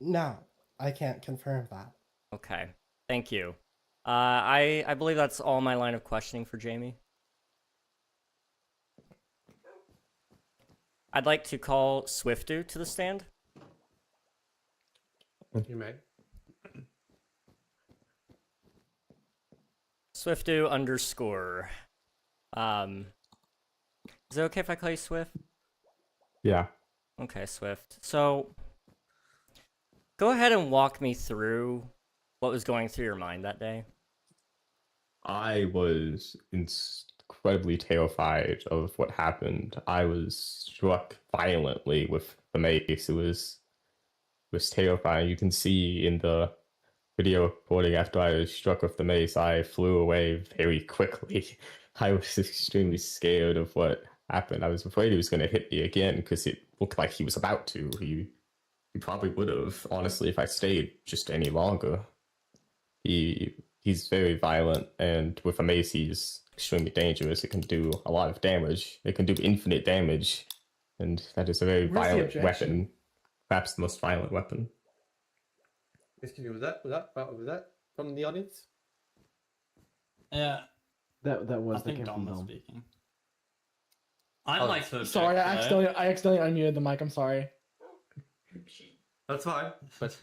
No, I can't confirm that. Okay. Thank you. I believe that's all my line of questioning for Jamie. I'd like to call Swiftu to the stand. You may. Swiftu _. Is it okay if I call you Swift? Yeah. Okay, Swift. So, go ahead and walk me through what was going through your mind that day. I was incredibly terrified of what happened. I was struck violently with the mace. It was terrifying. You can see in the video recording after I was struck with the mace, I flew away very quickly. I was extremely scared of what happened. I was afraid he was going to hit me again because it looked like he was about to. He probably would have, honestly, if I stayed just any longer. He's very violent, and with a mace, he's extremely dangerous. It can do a lot of damage. It can do infinite damage, and that is a very Where's the violent objection? weapon. Perhaps the most violent weapon. Excuse me, was that from the audience? Yeah, That was I the think came Dom from was Dom. speaking. I'd Oh, like to object, Sorry, I though. accidentally unmuted the mic. I'm sorry. That's fine, but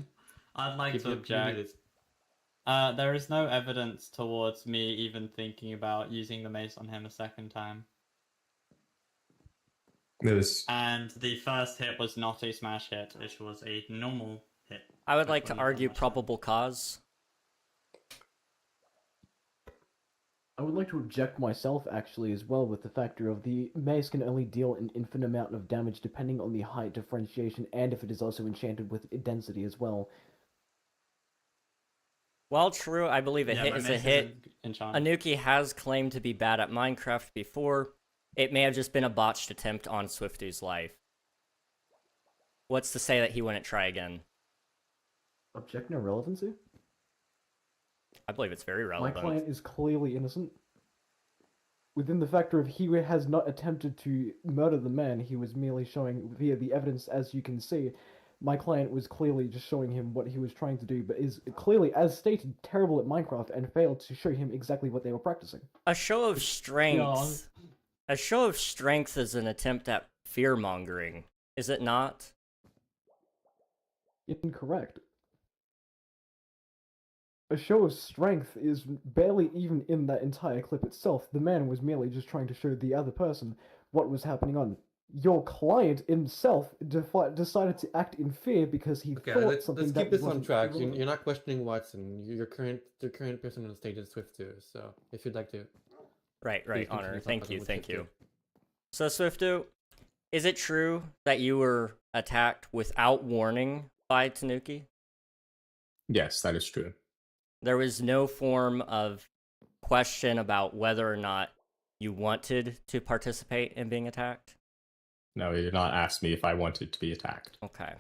I'd like Keep to it object. muted. There is no evidence towards me even thinking about using the mace on him a second time. There's And the first hit was not a smash hit, it was a normal hit. I would like to Only argue smash hit. probable cause. I would like to object myself actually as well with the factor of the mace can only deal an infinite amount of damage depending on the height differentiation and if it is also enchanted with density as well. While true, I believe a Yeah, hit my is a mace hit. isn't enchanted. Anuki has claimed to be bad at Minecraft before. It may have just been a botched attempt on Swifty's life. What's to say that he wouldn't try again? Object no relevancy? I believe it's very My relevant. client is clearly innocent. Within the factor of he has not attempted to murder the man, he was merely showing, via the evidence as you can see, my client was clearly just showing him what he was trying to do, but is clearly, as stated, terrible at Minecraft and failed to show him exactly what they were practicing. A show of strength. A show of strength is an attempt at fear-mongering, is it not? Incorrect. A show of strength is barely even in that entire clip itself. The man was merely just trying to show the other person what was happening on. Your client himself decided to act in fear because he Okay, thought let's something keep that this on wasn't track. relevant. You're not questioning Watson. The current person on the stage is Swift too. So if you'd like to, Right, please continue Honor. talking Thank you, with thank Swiftu. you. So, Swiftu, is it true that you were attacked without warning by Tanuki? Yes, that is true. There was no form of question about whether or not you wanted to participate in being attacked? No, he did not ask me if I wanted to be attacked. Okay.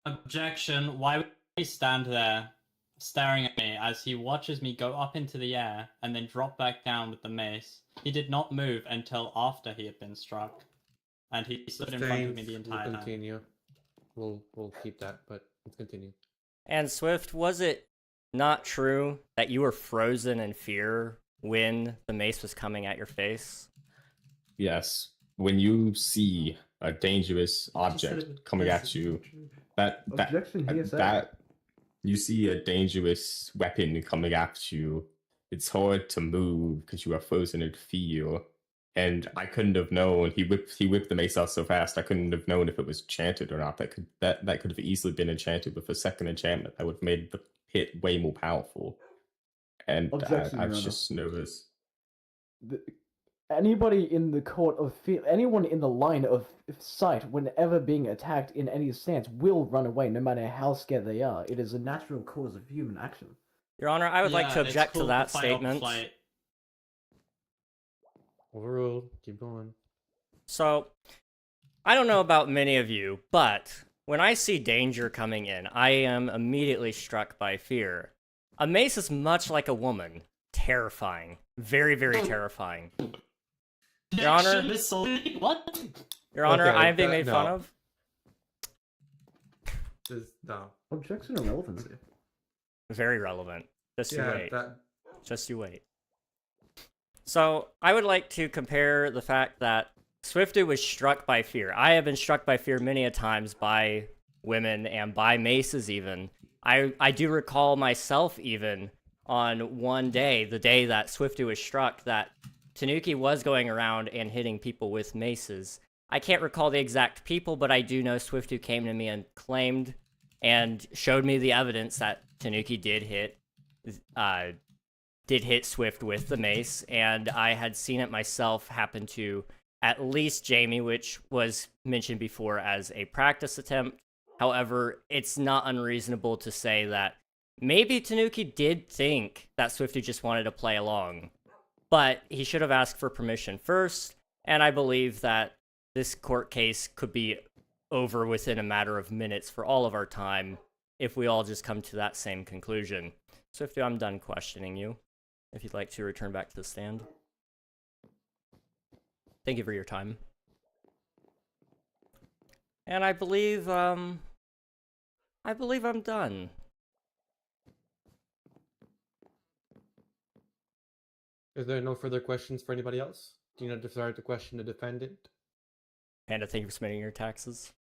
Objection, why would he stand there staring at me as he watches me go up into the air and then drop back down with the mace? He did not move until after he had been struck. And he stood in front of me the entire We'll time. continue. We'll keep that, but let's continue. And Swift, was it not true that you were frozen in fear when the mace was coming at your face? Yes, when you see a dangerous object coming at you, Objection, hearsay. that you see a dangerous weapon coming at you, it's hard to move because you are frozen in fear. and I couldn't have known. He whipped the mace out so fast, I couldn't have known if it was enchanted or not. That could have easily been enchanted with a second enchantment. That would have made the hit way more powerful. And Objection, I Your Honor. just nervous. Anybody in the court of fear, anyone in the line of sight, whenever being attacked in any stance, will run away, no matter how scared they are. It is a natural cause of human action. Your Honor, I would like to Yeah, it's object to called that fight or statement. flight. Overruled. Keep going. So, I don't know about many of you, but when I see danger coming in, I am immediately struck by fear. A mace is much like a woman. Terrifying. Very, very terrifying. Your Honor? What? Your Honor, Okay, I am being made no. fun of. No. Objection or relevancy? Very relevant. Just you Yeah, wait. that. Just you wait. So, I would like to compare the fact that Swifty was struck by fear. I have been struck by fear many a times by women and by maces even. I do recall myself even on one day, the day that Swifty was struck, that Tanuki was going around and hitting people with maces. I can't recall the exact people, but I do know Swifty came to me and claimed and showed me the evidence that Tanuki did hit Swift with the mace, and I had seen it myself happen to at least Jamie, which was mentioned before as a practice attempt. However, it's not unreasonable to say that maybe Tanuki did think that Swifty just wanted to play along, but he should have asked for permission first, and I believe that this court case could be over within a matter of minutes for all of our time if we all just come to that same conclusion. Swifty, I'm done questioning you. If you'd like to return back to the stand. Thank you for your time. And I believe I'm done. Is there no further questions for anybody else? Do you not desire to question the defendant? Panda, thank you for submitting your taxes.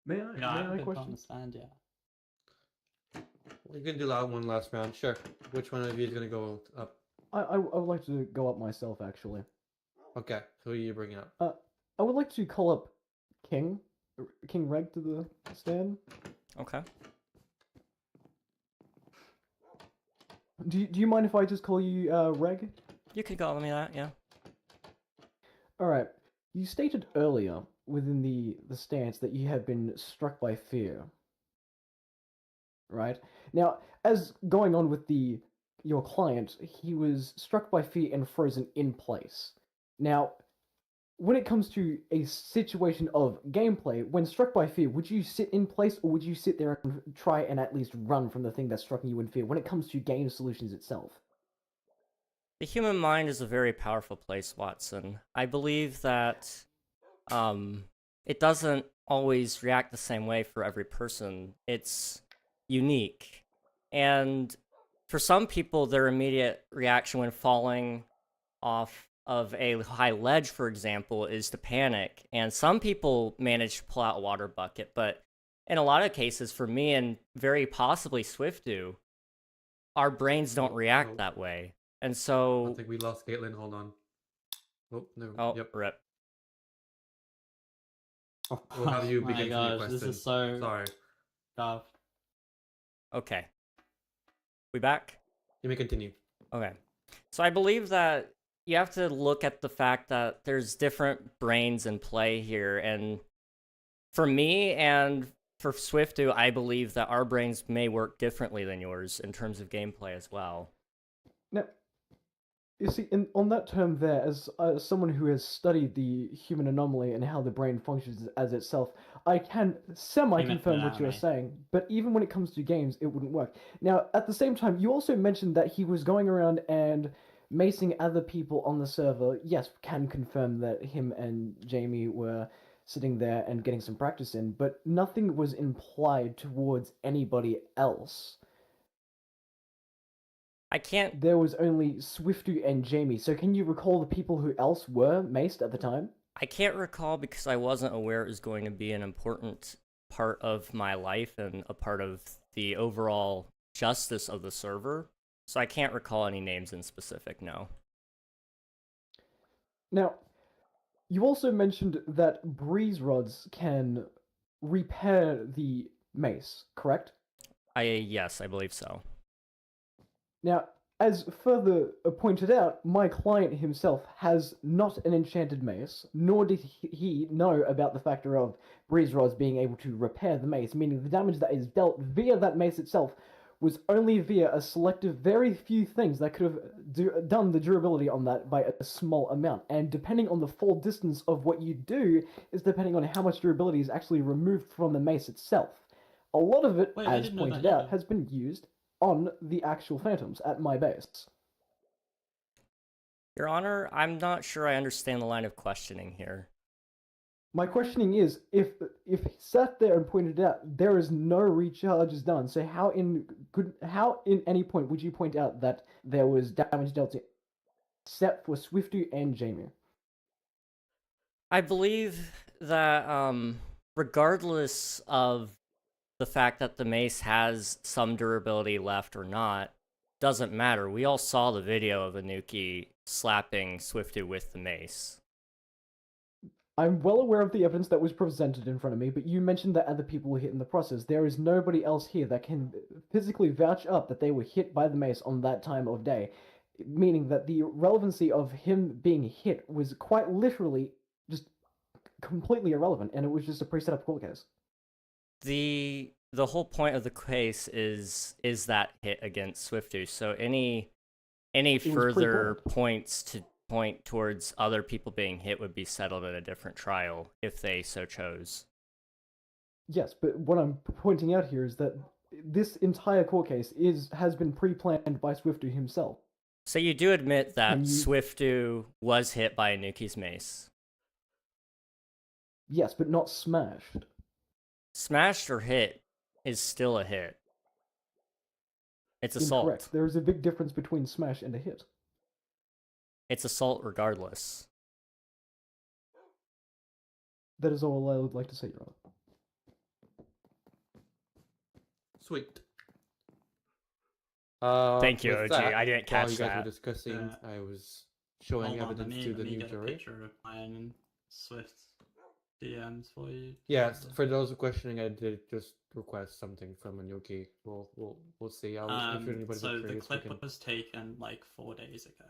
May No, I I haven't been question? on the stand yet. We can do that one last round. Sure. Which one of you is going to go up? I would like to go up myself, actually. Okay. Who are you bringing up? I would like to call up King Reg to the stand. Okay. Do you mind if I just call you Reg? You can call me that, yeah. Alright. You stated earlier within the stance that you have been struck by fear. Right? Now, as going on with your client, he was struck by fear and frozen in place. Now, when it comes to a situation of gameplay, when struck by fear, would you sit in place or would you sit there and try and at least run from the thing that's striking you in fear when it comes to game solutions itself? The human mind is a very powerful place, Watson. I believe that it doesn't always react the same way for every person. It's unique. And for some people, their immediate reaction when falling off of a high ledge, for example, is to panic. And some people manage to pull out a water bucket, but in a lot of cases, for me and very possibly Swiftu, our brains don't react that way. And so... I think we lost Caitlin. Hold on. Oh, no. Oh, Yep. rip. We'll have you Oh begin my for your gosh, question. this is so Sorry. tough. Okay. We back? You may continue. Okay. So I believe that you have to look at the fact that there's different brains in play here, and for me and for Swiftu, I believe that our brains may work differently than yours in terms of gameplay as well. Now, you see, on that term there, as someone who has studied the human anomaly and how the brain functions as itself, I can semi-confirm what you're saying, but even when it comes to games, it wouldn't work. Now, at the same time, you also mentioned that he was going around and macing other people on the server. Yes, can confirm that him and Jamie were sitting there and getting some practice in, but nothing was implied towards anybody else. I can't... There was only Swiftu and Jamie, so can you recall the people who else were maced at the time? I can't recall because I wasn't aware it was going to be an important part of my life and a part of the overall justice of the server. So I can't recall any names in specific, no. Now, you also mentioned that breeze rods can repair the mace, correct? Yes, I believe so. Now, as further pointed out, my client himself has not an enchanted mace, nor did he know about the factor of breeze rods being able to repair the mace, meaning the damage that is dealt via that mace itself was only via a selective very few things that could have done the durability on that by a small amount. And depending on the fall distance of what you do is depending on how much durability is actually removed from the mace itself. A lot of it, Wait, I as didn't know pointed that out, either. has been used on the actual phantoms at my base. Your Honor, I'm not sure I understand the line of questioning here. My questioning is, if he sat there and pointed out there is no recharges done, so how in any point would you point out that there was damage dealt to, except for Swiftu and Jamie? I believe that regardless of the fact that the mace has some durability left or not, doesn't matter. We all saw the video of Anuki slapping Swiftu with the mace. I'm well aware of the evidence that was presented in front of me, but you mentioned that other people were hit in the process. There is nobody else here that can physically vouch up that they were hit by the mace on that time of day, meaning that the relevancy of him being hit was quite literally just completely irrelevant, and it was just a pre-set up court case. The whole point of the case is that hit against Swiftu. So any further points to point towards other people being hit would be settled at a different trial if they so chose. Yes, but what I'm pointing out here is that this entire court case has been pre-planned by Swiftu himself. So you do admit that Swiftu was hit by Anuki's mace? Yes, but not smashed. Smashed or hit is still a hit. It's assault. Incorrect. There is a big difference between smash and a hit. It's assault regardless. That is all I would like to say, Your Honor. Sweet. Thank you, with OG. that, I didn't catch while you guys that. were discussing, I was showing Hold on, evidence to the let me new get jury. a picture of mine and Swift DMs for you. Yes, for those questioning, I did just request something from Anuki. We'll see. If anybody's So the curious, clip we can... was taken like 4 days ago.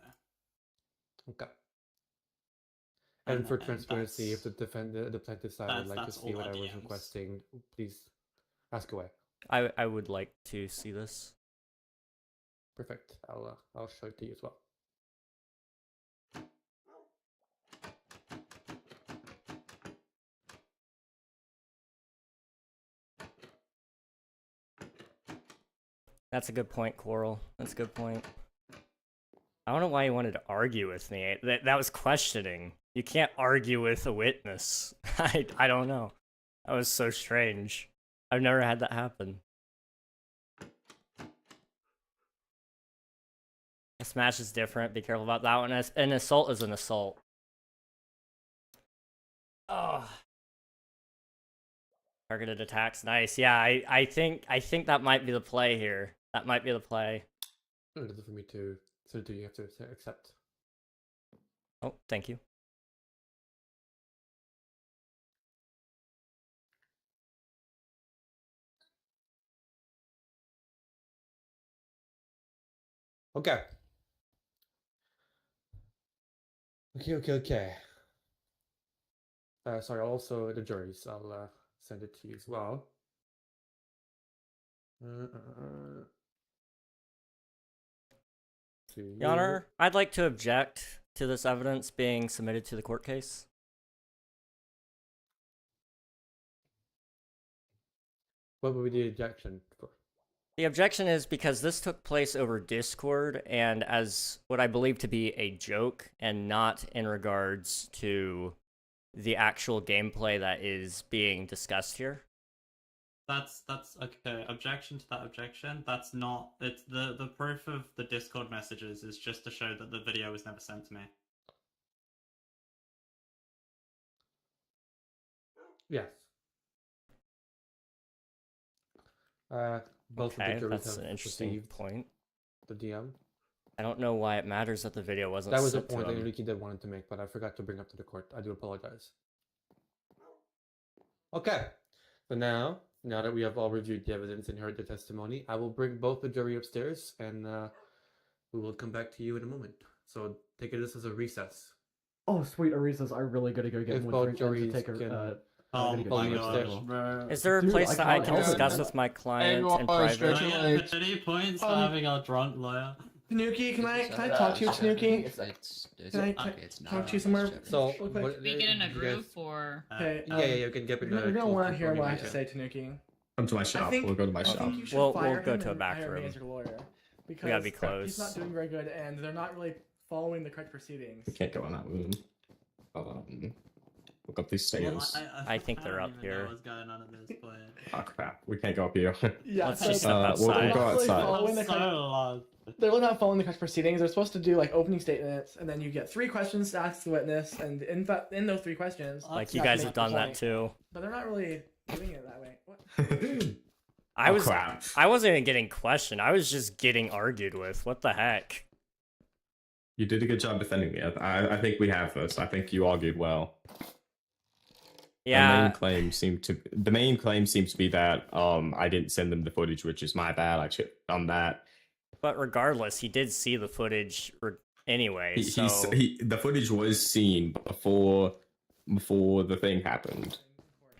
Okay. And for transparency, if the plaintiff side would like to see what I was requesting, please ask away. I would like to see this. Perfect. I'll show it to you as well. That's a good point, Coral. That's a good point. I don't know why you wanted to argue with me. That was questioning. You can't argue with a witness. I don't know. That was so strange. I've never had that happen. A smash is different. Be careful about that one. An assault is an assault. Oh. Targeted attacks. Nice. Yeah, I think that might be the play here. That might be the play. It is for me to... So do you have to accept? Oh, thank you. Okay. Okay. Sorry, also the juries. I'll send it to you as well. Your Honor, I'd like to object to this evidence being submitted to the court case. What would be the objection for? The objection is because this took place over Discord and as what I believe to be a joke and not in regards to the actual gameplay that is being discussed here. That's okay. Objection to that objection. That's not. It's the proof of the Discord messages is just to show that the video was never sent to me. Yes. Both Okay, of the juries that's have an interesting received point. the DM. I don't know why it matters that the video wasn't. That was a sent to point that him. Enrique did wanted to make, but I forgot to bring up to the court. I do apologize. Okay, so now that we have all reviewed the evidence and heard the testimony, I will bring both the jury upstairs, and we will come back to you in a moment. So take this as a recess. Oh, sweet, a recess. I really gotta go get If more both drink and to juries take can- a. Oh I'm gonna my go upstairs. gosh, bro. Is there a Dude, place I that I can't can help it, discuss man. with my client Everyone in always private? stretching Can I like- get 30 points for Um, having a drunk lawyer? Tanuki, can I talk to you, Tanuki? Can I talk to you somewhere? So, real quick? what, We get in a you group guys- for. Okay. Yeah, you can get in You're gonna want to hear what I have to Yeah. say, Tanuki. Come to my shop. think- We'll go to my I shop. think you should We'll fire go him to a and back hire me room. as your lawyer. Because We gotta be he's close. not doing very good, and they're not really following the correct proceedings. We can't go in that room. Look up these stairs. I think they're don't up even here. know what's going on at this point. Oh crap, we can't go up here. Yeah, Let's so just step we'll outside. go They're not really outside. following the I'm so correct- lost. They're really not following the correct proceedings. They're supposed to do like opening statements, and then you get 3 questions to ask the witness, and in those 3 questions, Like you you have guys to have make the done that point. too. But they're not really doing it that way. What? I was. Crap. I wasn't even getting questioned. I was just getting argued with. What the heck? You did a good job defending me. I think we have this. I think you argued well. Yeah. The main claim seems to be that I didn't send them the footage, which is my bad. I should have done that. But regardless, he did see the footage anyway. So The footage was seen before the thing happened.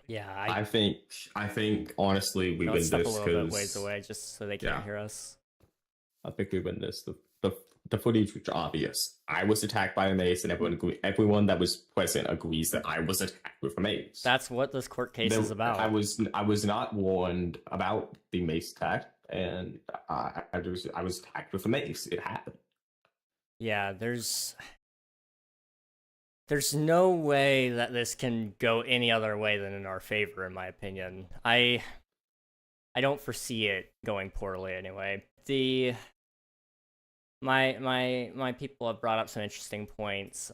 yeah, I think honestly we win let's step a this little bit ways because away just so they can't yeah. hear us. I think we win this. The footage was obvious. I was attacked by a mace, and everyone that was present agrees that I was attacked with a mace. That's what this court case is about. I was not warned about the mace attack, and I was attacked with a mace. It happened. Yeah, there's no way that this can go any other way than in our favor, in my opinion. I don't foresee it going poorly anyway. My people have brought up some interesting points.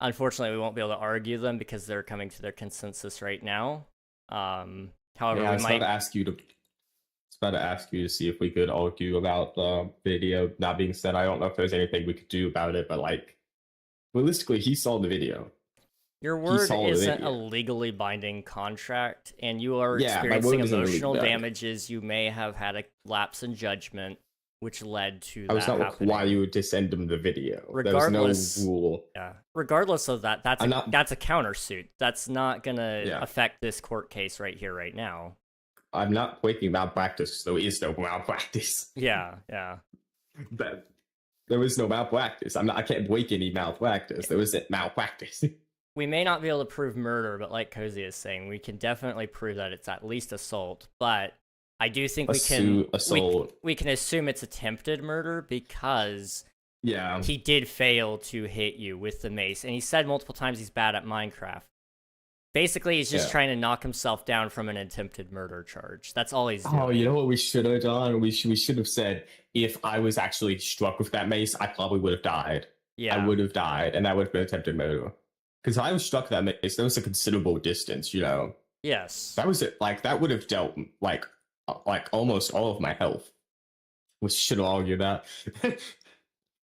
Unfortunately, we won't be able to argue them because they're coming to their consensus right now. However, Yeah, I we was might. about to ask you to see if we could argue about the video not being sent. I don't know if there's anything we could do about it, but like realistically, he saw the video. Your word saw the isn't a video. legally binding contract, and you are Yeah, my experiencing word isn't legally emotional binding. damages. You may have had a lapse in judgment, which led to I was that not happening. required to send him the video. Regardless- there was no rule. Yeah. Regardless of that, that's I'm a, not- that's a countersuit. That's not gonna Yeah. affect this court case right here, right now. I'm not breaking malpractice. There is no malpractice. Yeah, yeah. There is no malpractice. I can't break any malpractice. There isn't malpractice. We may not be able to prove murder, but like Cozy is saying, we can definitely prove that it's at least assault. But I do think Assault. we can assume it's attempted murder because Yeah. he did fail to hit you with the mace, and he said multiple times he's bad at Minecraft. Basically, he's just Yeah. trying to knock himself down from an attempted murder charge. That's all he's doing. Oh, you know what we should have done? We should have said, if I was actually struck with that mace, I probably would have died. Yeah. I would have died, and that would have been attempted murder. Because I was struck with that mace, there was a considerable distance, you know. Yes. That was it. Like, that would have dealt, like almost all of my health. We should argue that.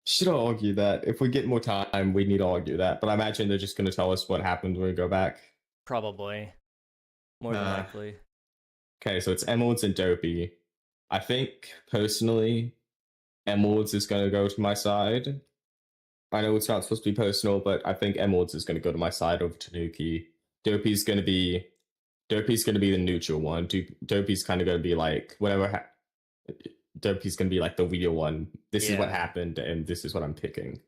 Should argue that. If we get more time, we need to argue that. But I imagine they're just going to tell us what happened when we go back. Probably. More than likely. Okay, so it's Emeralds and Dopey. I think, personally, Emeralds is going to go to my side. I know it's not supposed to be personal, but I think Emeralds is going to go to my side over Tanuki. Dopey's going to be the neutral one. Dopey's kind of going to be like, whatever. Dopey's going to be like the real one. This is what happened, and this is what I'm picking.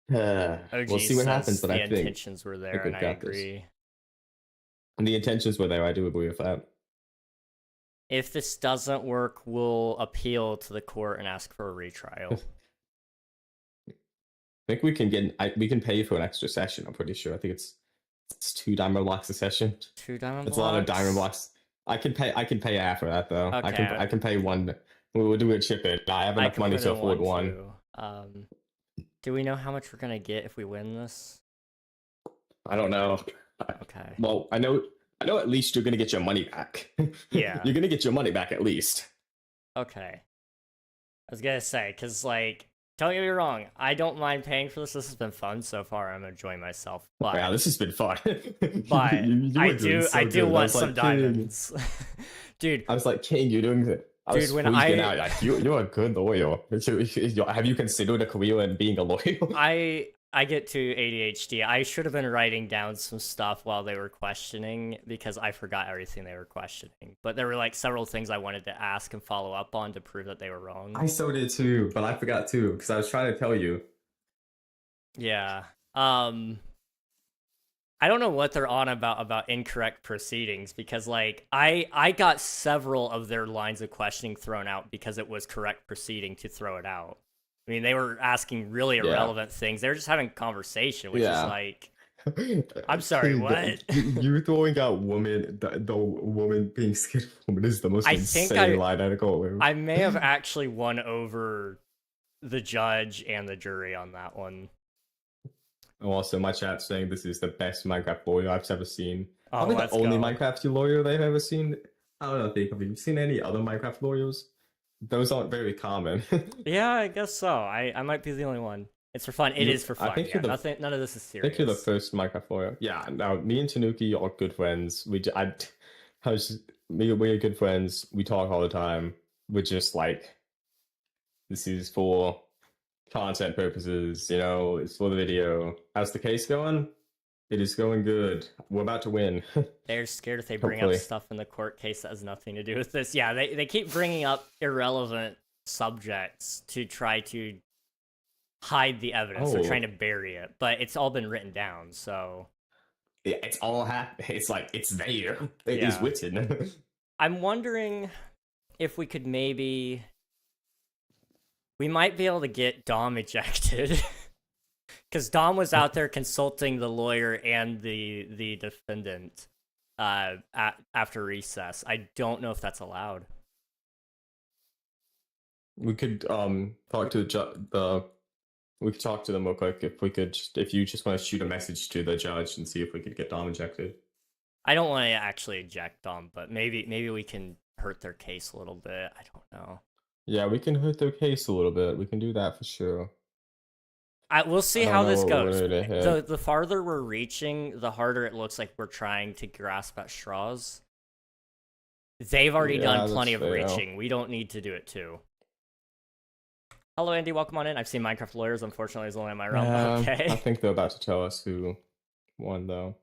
We'll see what happens, but the I think intentions were there, we've and I got this. agree. And the intentions were there. I do agree with that. If this doesn't work, we'll appeal to the court and ask for a retrial. I think we can pay for an extra session. I'm pretty sure. I think it's 2 diamond blocks a session. 2 diamond It's blocks? a lot of diamond blocks. I can pay after that though. Okay. I can pay one. We'll do a chip in. I have enough can money put to in afford one. too. Do we know how much we're gonna get if we win this? I don't know. Okay. Well, I know at least you're gonna get your money back. Yeah. You're gonna get your money back at least. Okay. was gonna say, cause like, don't get me wrong, I don't mind paying for this. This has been fun so far. I'm enjoying myself. But Yeah, this has been fun. but You I were doing so do good. I want was like, some "King." diamonds, dude. I was like, King, you're doing good. I was Dude, when freaking I- out. Like, you're a good lawyer. Have you considered a career in being a lawyer? I get to ADHD. I should have been writing down some stuff while they were questioning because I forgot everything they were questioning. But there were like several things I wanted to ask and follow up on to prove that they were wrong. I so did too, but I forgot too because I was trying to tell you. Yeah. I don't know what they're on about incorrect proceedings because like I got several of their lines of questioning thrown out because it was correct proceeding to throw it out. I mean, they were asking really irrelevant things. They were just having conversation, which is like, I'm sorry, King, what? You throwing out woman, the woman being scared of woman is the most I think insane line I'd go with. I may have actually won over the judge and the jury on that one. Also, my chat's saying this is the best Minecraft lawyer I've ever seen. Oh, Probably the let's only go. Minecraft lawyer they've ever seen. I don't know, have you seen any other Minecraft lawyers? Those aren't very common. Yeah, I guess so. I might be the only one. It's for fun. It is for fun. I think Yeah, you're the, none of this is I serious. think you're the first Minecraft lawyer. Yeah, now me and Tanuki are good friends. We're good friends. We talk all the time. We're just like, this is for content purposes, it's for the video. How's the case going? It is going good. We're about to win. They're scared if they bring Hopefully. up stuff in the court case that has nothing to do with this. Yeah, they keep bringing up irrelevant subjects to try to hide the evidence. They're Oh. trying to bury it, but it's all been written down, so... Yeah, it's all it's like, it's there. It is Yeah. written. I'm wondering if we could maybe... We might be able to get Dom ejected. Because Dom was out there consulting the lawyer and the defendant after recess. I don't know if that's allowed. We could talk to we could talk to them real quick if you just want to shoot a message to the judge and see if we could get Dom ejected. I don't want to actually eject Dom, but maybe we can hurt their case a little bit. I don't know. Yeah, we can hurt their case a little bit. We can do that for sure. We'll see I don't how know this what goes. we're gonna hit. The farther we're reaching, the harder it looks like we're trying to grasp at straws. They've already Yeah, done that's plenty of fair. reaching. We don't need to do it too. Hello, Andy. Welcome on in. I've seen Minecraft lawyers. Unfortunately, it's only in my realm. I Okay. think they're about to tell us who won, though.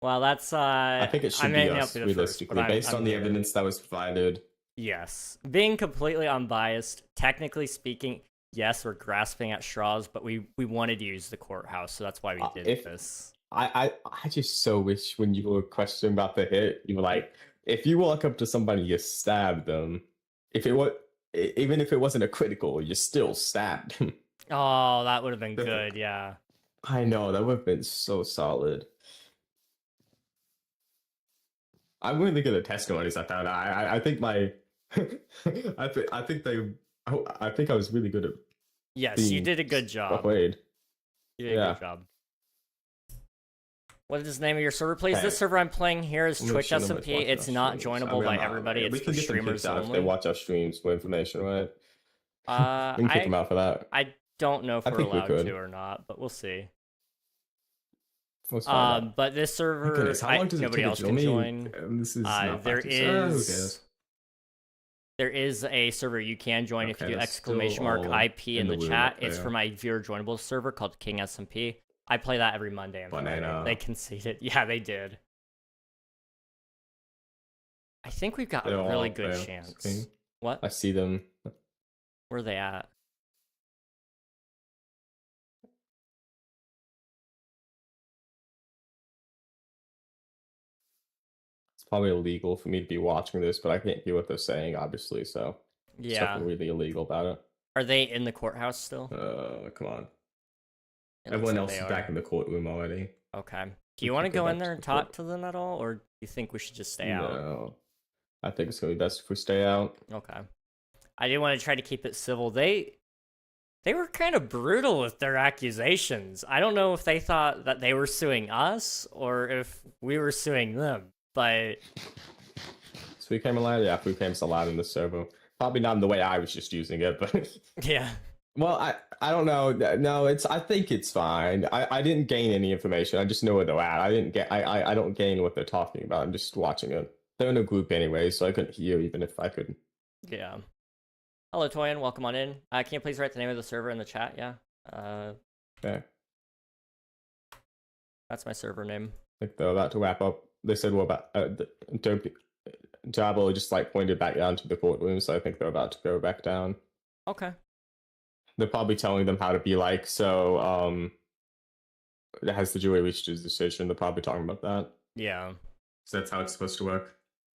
Well, that's I think it should may be not us, the first, realistically, but based I'm on the here. evidence that was provided. Yes. Being completely unbiased, technically speaking, yes, we're grasping at straws, but we wanted to use the courthouse, so that's why we did if- this. I just so wish when you were questioning about the hit, you were like, if you walk up to somebody, you stab them. Even if it wasn't a critical, you still stabbed them. Oh, that would have been good, yeah. I know, that would have been so solid. I'm really good at testimonies. I found. I think my, I think I was really good at. Yes, you being did a good job. Played. You did a Yeah. good job. What is the name of your server, please? Hey. This server I'm playing here is I'm gonna Twitch show them SMP. what's watching It's our not streams. joinable by I'm everybody. we It's can for get them streamers kicked out if they only. watch our streams for information, right? We can kick them out for that. I don't know if I we're think we allowed could. to or not, but we'll see. Let's find out. But this server, Goodness, how long does it nobody take to else join can me? join. This is not There practice. Who is cares? there is a server you can join if you Okay, do that's exclamation still mark all IP in the in the room chat. up It's there. for my viewer joinable server called King SMP. I play that every Monday and Friday. Banana. They conceded. Yeah, they did. I think we've got They're a all really up good there. chance. Okay. What? I see them. Where are they at? It's probably illegal for me to be watching this, but I can't hear what they're saying, obviously. So there's Yeah. nothing really illegal about it. Are they in the courthouse still? Come on. It looks Everyone like else they is are. back in the courtroom already. Okay. Do We you want to could go go in back there to and the talk court. to them at all, or do you think we should just stay out? No. I think it's gonna be best if we stay out. Okay. I did want to try to keep it civil. They were kind of brutal with their accusations. I don't know if they thought that they were suing us or if we were suing them, but So we came allowed? Yeah, we came allowed in the server. Probably not in the way I was just using it, but Yeah. well, I don't know. No, I think it's fine. I didn't gain any information. I just know where they're at. I don't gain what they're talking about. I'm just watching it. They're in a group anyway, so I couldn't hear even if I could. Yeah. Hello, Toyin. Welcome on in. Can you please write the name of the server in the chat? Yeah. Okay. That's my server name. I think they're about to wrap up. They said what about Jabbo just like pointed back down to the courtroom, so I think they're about to go back down. Okay. They're probably telling them how to be like, so has the jury reached a decision? They're probably talking about that. Yeah. So that's how it's supposed to work.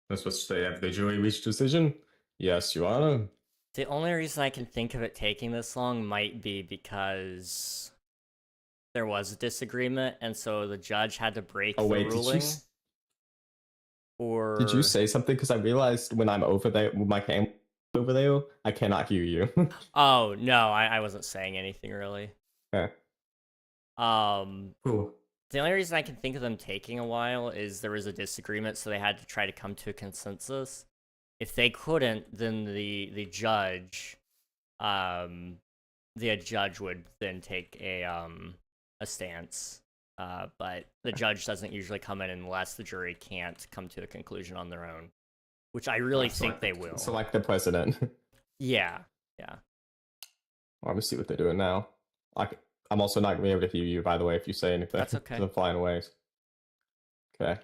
I'm supposed to say, have the jury reached a decision? Yes, Your Honor. The only reason I can think of it taking this long might be because there was a disagreement, and so the judge had to break the ruling. Or Did you say something? Because I realized when I'm over there, with my cam over there, I cannot hear you. Oh no, I wasn't saying anything really. Okay. Cool. The only reason I can think of them taking a while is there was a disagreement, so they had to try to come to a consensus. If they couldn't, then the judge would then take a stance. But the judge doesn't usually come in unless the jury can't come to a conclusion on their own, which I really think they will. So like the president. Yeah. Well, let me see what they're doing now. I'm also not going to be able to hear you, by the way, if you say anything. That's okay. I'm flying away. Okay.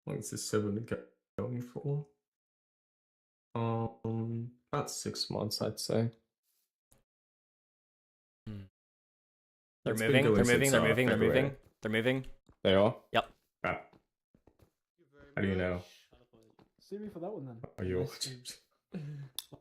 How long is this server been going for? About 6 months, I'd say. They're It's moving. been They're going moving. since, They're moving. They're February. moving. They're moving. They are? Yep. Ah. How do you know? See me for that one then. Are you?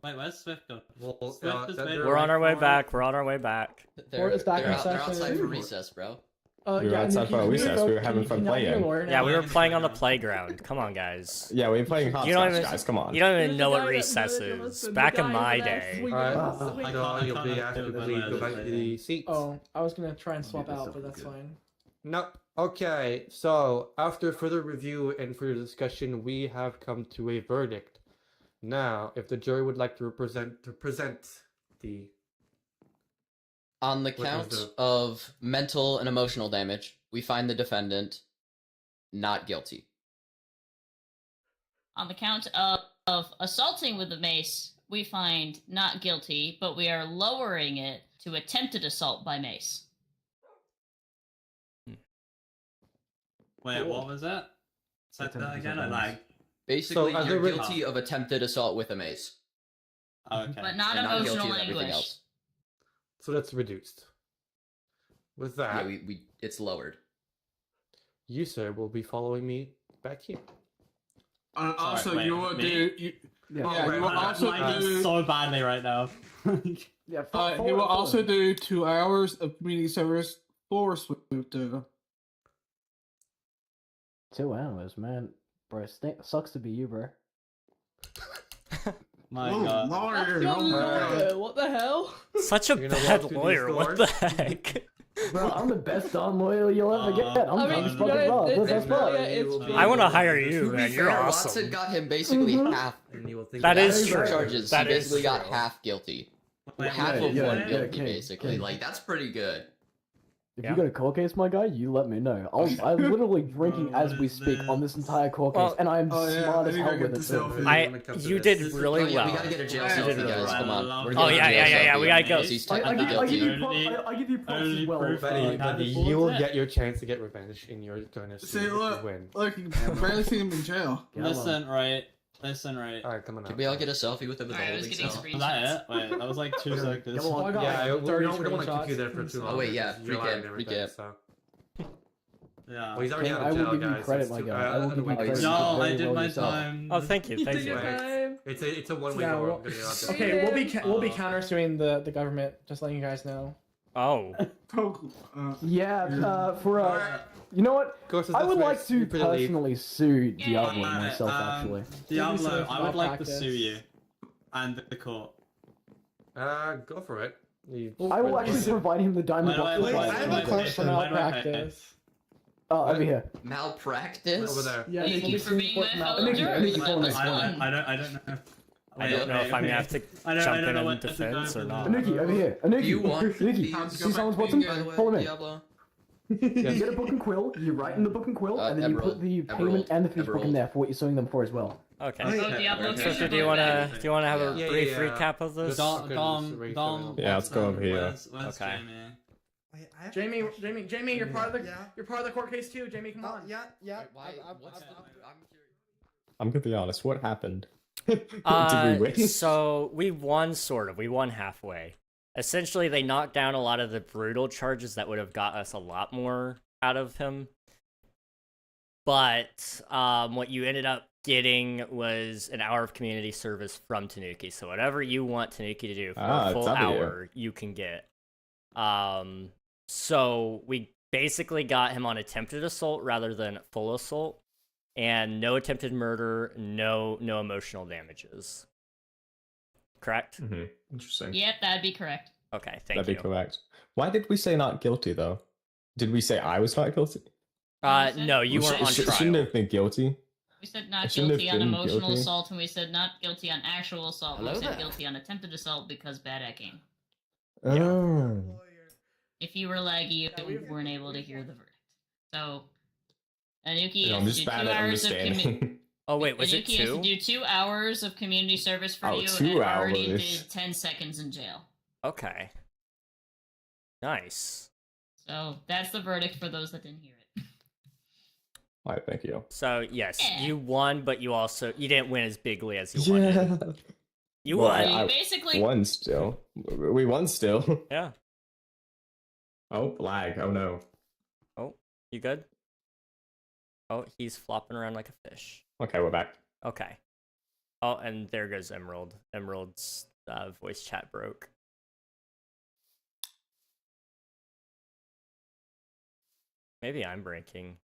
Wait, where's Swift go? Well, Swift is waiting. We're on our way back. We're on our way back. Or it's back in They're session. outside for recess, bro. We were outside for a recess. We were having fun playing. Yeah, we were playing on the playground. Come on, guys. Yeah, we were playing hopscotch, guys. Come on. You don't even There's know a what guy that- recess that- is. the Back in guy my that day. swings Alright, the so can't- you'll I be can't asked to do leave, my go back to the life. seats. Oh, I was gonna try and swap this out, stuff but is that's good. fine. No. Okay, so after further review and further discussion, we have come to a verdict. Now, if the jury would like to present the On the What was count the- of mental and emotional damage, we find the defendant not guilty. On the count of assaulting with a mace, we find not guilty, but we are lowering it to attempted assault by mace. Wait, what was that? Say that again, I like. Basically, So, as you're a re- guilty of attempted assault with a mace. Oh, okay. But not and not guilty emotional of everything anguish. else. So that's reduced. With that, Yeah, it's lowered. you, sir, will be following me back here. Also, wait, you will me? do. You, Yeah. you will also I'm do. so badly right now. Yeah, He will also do 2 hours of community service for Swift. 2 hours, man. Bro, sucks to be you, bro. My Oh, god. That's Lord, your oh my God. lawyer. What the hell? Such a You're gonna bad walk through these lawyer. What the heck? Bro, I'm the best Don lawyer you'll ever get. I'm I I'm mean, just fucking raw. it's- That's it's- right. yeah, it's will be- I want to hire To you, be man. You're fair, awesome. Watson got him basically half. And you will think That half is of the true. charges. That he is basically got true. half guilty. Wait, Half wait, of yeah, one yeah, guilty, King, basically. King. Like, that's pretty good. If Yeah. you got a court case, my guy, you let me know. I'm literally drinking What as we is speak on this entire court case, Well- and I'm Oh, yeah, smart I as need hell to get with it the too. selfie. You did really Oh, yeah, well. we gotta get a jail You selfie, did really guys. well. Come on. We're Oh, getting yeah, a jail yeah, yeah, selfie. we gotta go. He's I technically give you guilty. props. I give you props Only as well. proof Buddy, I buddy, had you will before get your chance to get revenge, and you're gonna see See, if look, you win. look, you can barely see him in jail. Listen, right. Listen, right. All right, come on. Could we all get a selfie with him with the Alright, I was holding getting cell? Was that it? Wait, that was like 2 seconds. Come on. I got Yeah, like we 30 don't want to keep you there for screenshots. too long. Oh, wait, yeah, because you're recap, live and everything, recap. So. Yeah. Well, he's already King, out I of will jail, give you guys. credit, It's my two- guy. I will give you wait, credit. No, I Very did well my yourself. time. Oh, thank you, You thank did you. your time. It's a one-way Yeah, door. well- I'm gonna get out there. Okay, we'll be Oh. countersuing the government. Just letting you guys know. Oh. Yeah, you know what? Ghost is I would like dismissed. to You're free to leave. personally sue Diablo Alright, myself, actually. Diablo, Maybe I would like to practice. sue you. And the court. Go for it. I will actually provide him the diamond block. Wait, I have a question. Malpractice. Oh, over here. Malpractice? Over there. Yeah, Thank you for being my fellow Nikki, juror. Nikki, follow me. I don't know. I don't know if I'm gonna have to jump in know and defense or not. Anuki, over here. Anuki, You want Nikki, see someone's bottom? Follow me. Diablo? You get a book and quill, you write in the book and quill, and then you put the payment Emerald, and the finish book in Emerald. there for what you're suing them for as well. Okay. Oh, Diablo, Okay. here's So your do you book wanna back. have a Yeah, brief yeah. recap of this? Dom. Yeah, let's go over here. Where's Okay. Jamie? Wait, I have a Jamie, question. Jamie, you're part of the Yeah. you're part of the court case too. Jamie, come on. Yeah. Why? I'm What's the? curious. I'm gonna be honest. What happened? Did we win? So we won, sort of. We won halfway. Essentially, they knocked down a lot of the brutal charges that would have got us a lot more out of him. But what you ended up getting was an hour of community service from Tanuki. So whatever you want Tanuki to do for a it's full up here. hour, you can get. So we basically got him on attempted assault rather than full assault. And no attempted murder, no emotional damages. Correct? Interesting. Yep, that'd be correct. Okay, thank That'd you. be correct. Why did we say not guilty though? Did we say I was not guilty? No, you weren't on trial. Shouldn't have been guilty. We said I not shouldn't have guilty on been emotional guilty. assault, and we said not guilty on actual assault. Hello We said there. guilty on attempted assault because bad hacking. Oh. If you were laggy, you weren't able to hear the verdict. So, Anuki I'm has just to do 2 bad at hours of understanding. Oh wait, was it Anuki has to 2? do 2 hours of community service for Oh, you, 2 and already hours. did 10 seconds in jail. Okay. Nice. So that's the verdict for those that didn't hear it. All right, thank you. So yes, Yeah. you won, but you didn't win as bigly as you wanted. You Well, won. So you I basically won still. We won still. Yeah. Oh, lag. Oh no. Oh, you good? Oh, he's flopping around like a fish. Okay, we're back. Okay. Oh, and there goes Emerald. Emerald's voice chat broke. Maybe I'm breaking.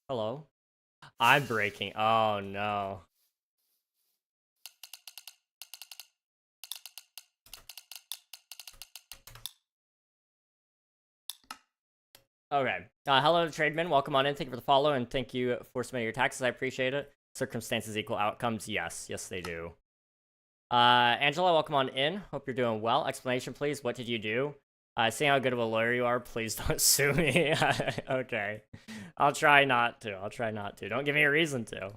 Hello? I'm breaking. Oh no. Okay. Hello, Trademan. Welcome on in. Thank you for the follow, and thank you for submitting your taxes. I appreciate it. Circumstances equal outcomes. Yes. Yes, they do. Angela, welcome on in. Hope you're doing well. Explanation, please. What did you do? Seeing how good of a lawyer you are, please don't sue me. Okay. I'll try not to. I'll try not to. Don't give me a reason to.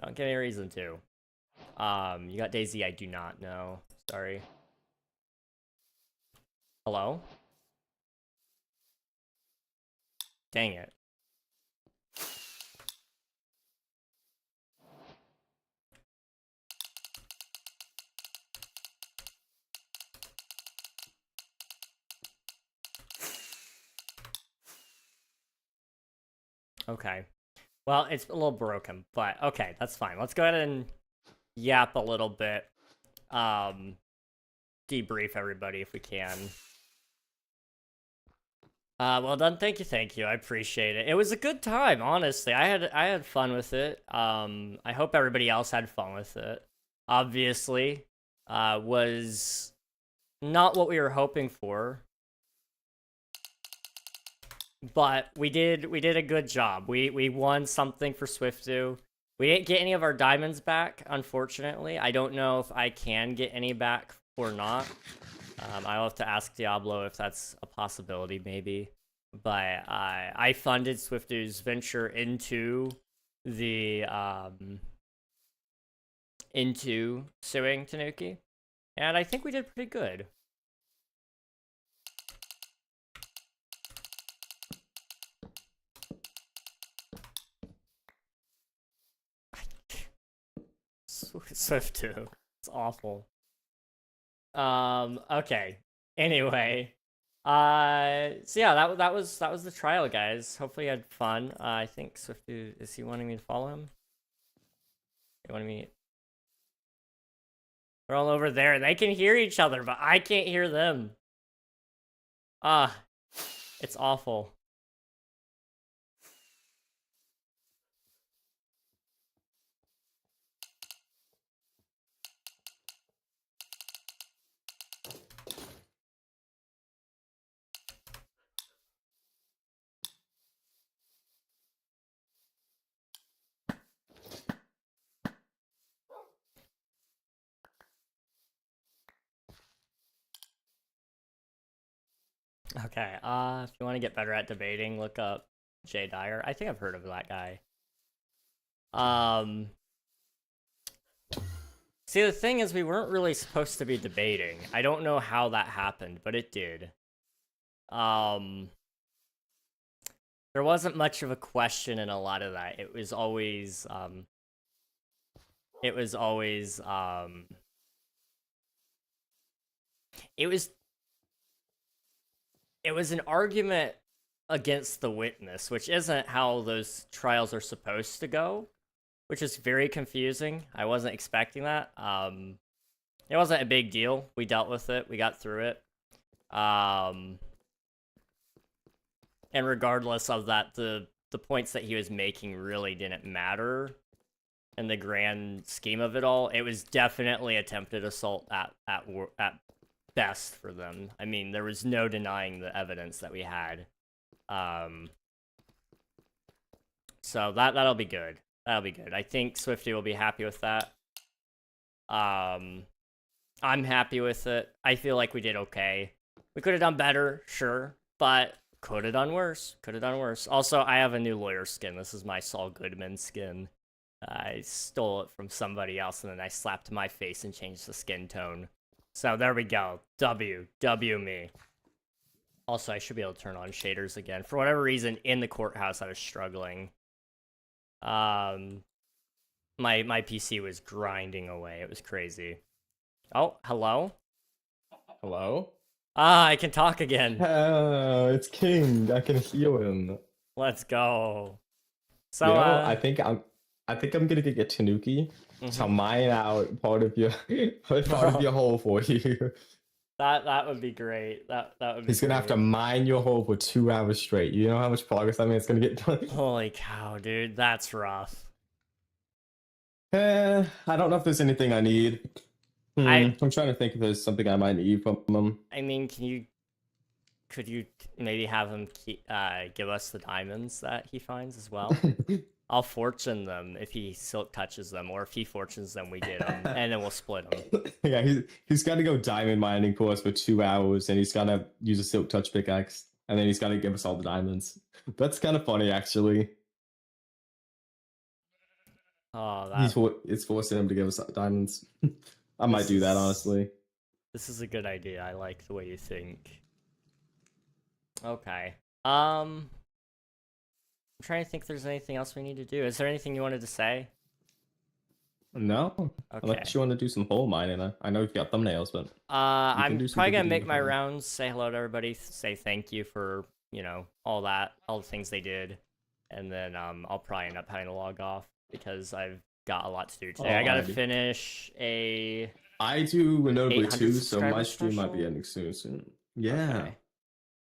Don't give me a reason to. You got Daisy? I do not know. Sorry. Hello? Dang it. Okay. Well, it's a little broken, but okay, that's fine. Let's go ahead and yap a little bit. Debrief everybody if we can. Well done. Thank you. I appreciate it. It was a good time, honestly. I had fun with it. I hope everybody else had fun with it. Obviously, was not what we were hoping for, but we did a good job. We won something for Swiftu. We didn't get any of our diamonds back, unfortunately. I don't know if I can get any back or not. I'll have to ask Diablo if that's a possibility, maybe. But I funded Swiftu's venture into the into suing Tanuki, and I think we did pretty good. Swiftu, it's awful. Okay. Anyway, so yeah, that was the trial, guys. Hopefully you had fun. I think Swiftu, is he wanting me to follow him? They wanting me? They're all over there. They can hear each other, but I can't hear them. It's awful. Okay, if you want to get better at debating, look up Jay Dyer. I think I've heard of that guy. See, the thing is, we weren't really supposed to be debating. I don't know how that happened, but it did. There wasn't much of a question in a lot of that. It was always, it was an argument against the witness, which isn't how those trials are supposed to go, which is very confusing. I wasn't expecting that. It wasn't a big deal. We dealt with it. We got through it. And regardless of that, the points that he was making really didn't matter in the grand scheme of it all. It was definitely attempted assault at best for them. I mean, there was no denying the evidence that we had. So that'll be good. That'll be good. I think Swifty will be happy with that. I'm happy with it. I feel like we did okay. We could have done better, sure, but could have done worse. Could have done worse. Also, I have a new lawyer skin. This is my Saul Goodman skin. I stole it from somebody else, and then I slapped my face and changed the skin tone. So there we go. W me. Also, I should be able to turn on shaders again. For whatever reason, in the courthouse, I was struggling. My PC was grinding away. It was crazy. Oh, hello? Hello? Ah, I can talk again. It's King. I can heal him. Let's go. So, you know, I think I'm gonna get Tanuki to mine out part of your hole for you. That would be great. That would be. He's gonna have to mine your hole for 2 hours straight. You know how much progress I mean it's gonna get done. Holy cow, dude, that's rough. I don't know if there's anything I need. I'm trying to think if there's something I might need from him. I mean, could you maybe have him give us the diamonds that he finds as well? I'll fortune them if he silk touches them, or if he fortunes them, we get them, and then we'll split them. Yeah, he's got to go diamond mining for us for 2 hours, and he's gonna use a silk touch pickaxe, and then he's got to give us all the diamonds. That's kind of funny, actually. Oh, it's forcing him to give us diamonds. I might do that, honestly. This is a good idea. I like the way you think. Okay. I'm trying to think if there's anything else we need to do. Is there anything you wanted to say? No. Okay. Unless you want to do some hole mining. I know you've got thumbnails, but I'm probably gonna make my rounds, say hello to everybody, say thank you for, you know, all the things they did, and then I'll probably end up having to log off because I've got a lot to do today. I gotta finish a. I do notably too, so my subscriber stream might be special? ending soon. Yeah. Okay.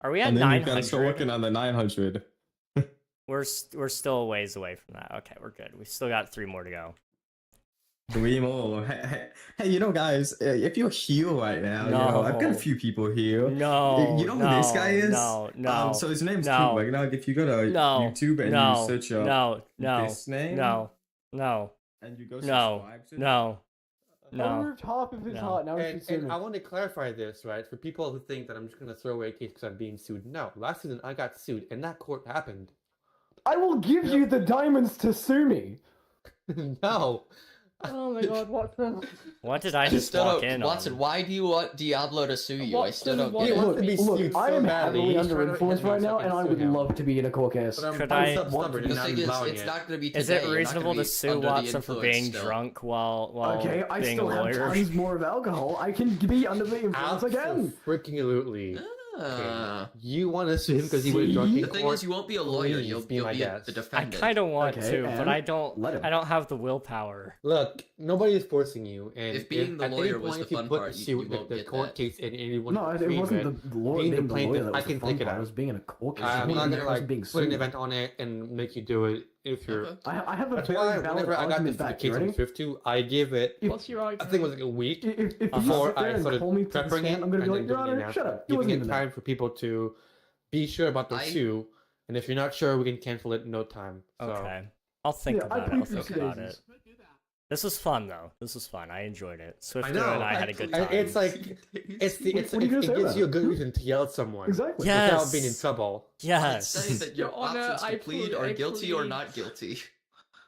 Are we at and then 900? you've got to start working on the 900. We're still a ways away from that. Okay, we're good. We still got 3 more to go. 3 more. Hey, you know, guys, if you're here right now, you know, I've got a few people here. No. You know who this guy is? No. So his name's KingRegNog. If you go to YouTube and you search up this name. And you go subscribe to No. Over top of his heart. Now and I want to clarify this, right? For people who think that I'm just going to throw away a case because I'm being sued. No, last season I got sued, and that court happened. I will give you the diamonds to sue me. No. Oh my god, Watson. What did I just walk in Watson, on? why do you want Diablo to sue you? I still don't get it. Look, I am heavily under influence right now, and I would love to be in a court case. Could I? The thing is, it's not going to be today. Is it You're not reasonable gonna to be sue under the Watson for being influence still. drunk while Okay, I being still a have lawyer? tons more of alcohol. I can be under the influence again. Freaking absolutely. You want to sue him because he was drunk in The thing court? is, you won't be a lawyer. Please You'll be be my the guest. I defendant. kind of want to, but and I don't. let him. I don't have the willpower. Look, nobody is forcing you, and If being the at any lawyer was point the if fun you put part, the you suit, won't the get court that. case, and anyone No, it wasn't the lawyer being the being the plaintiff, lawyer that I was can the take fun it part. I out. was being in a court case. I'm I not gonna was being put an sued. event on it and make you do it if you're. Okay. I have a That's very why valid whenever I got argument the back. case on Swift 2, I gave it. What's your I argument? think it was like a week If you before sit there I and started call me to the prepping it, stand, I'm gonna be and like, then Your doing the Honor, shut announcement, up. It giving wasn't it even time that. for people to be sure about the sue, and if you're not sure, we can cancel it in no time. So. Okay, I'll think Yeah, I about it. I'll plead think about daisies. it. This was fun though. This was fun. I enjoyed it. Swifto know. and I had a good time. It's like it gives you a good reason to yell at someone. Exactly. Yes. Without being in trouble. I'd Yes. say that your Your Honor, options I to plead plead- are I guilty or plead. not guilty.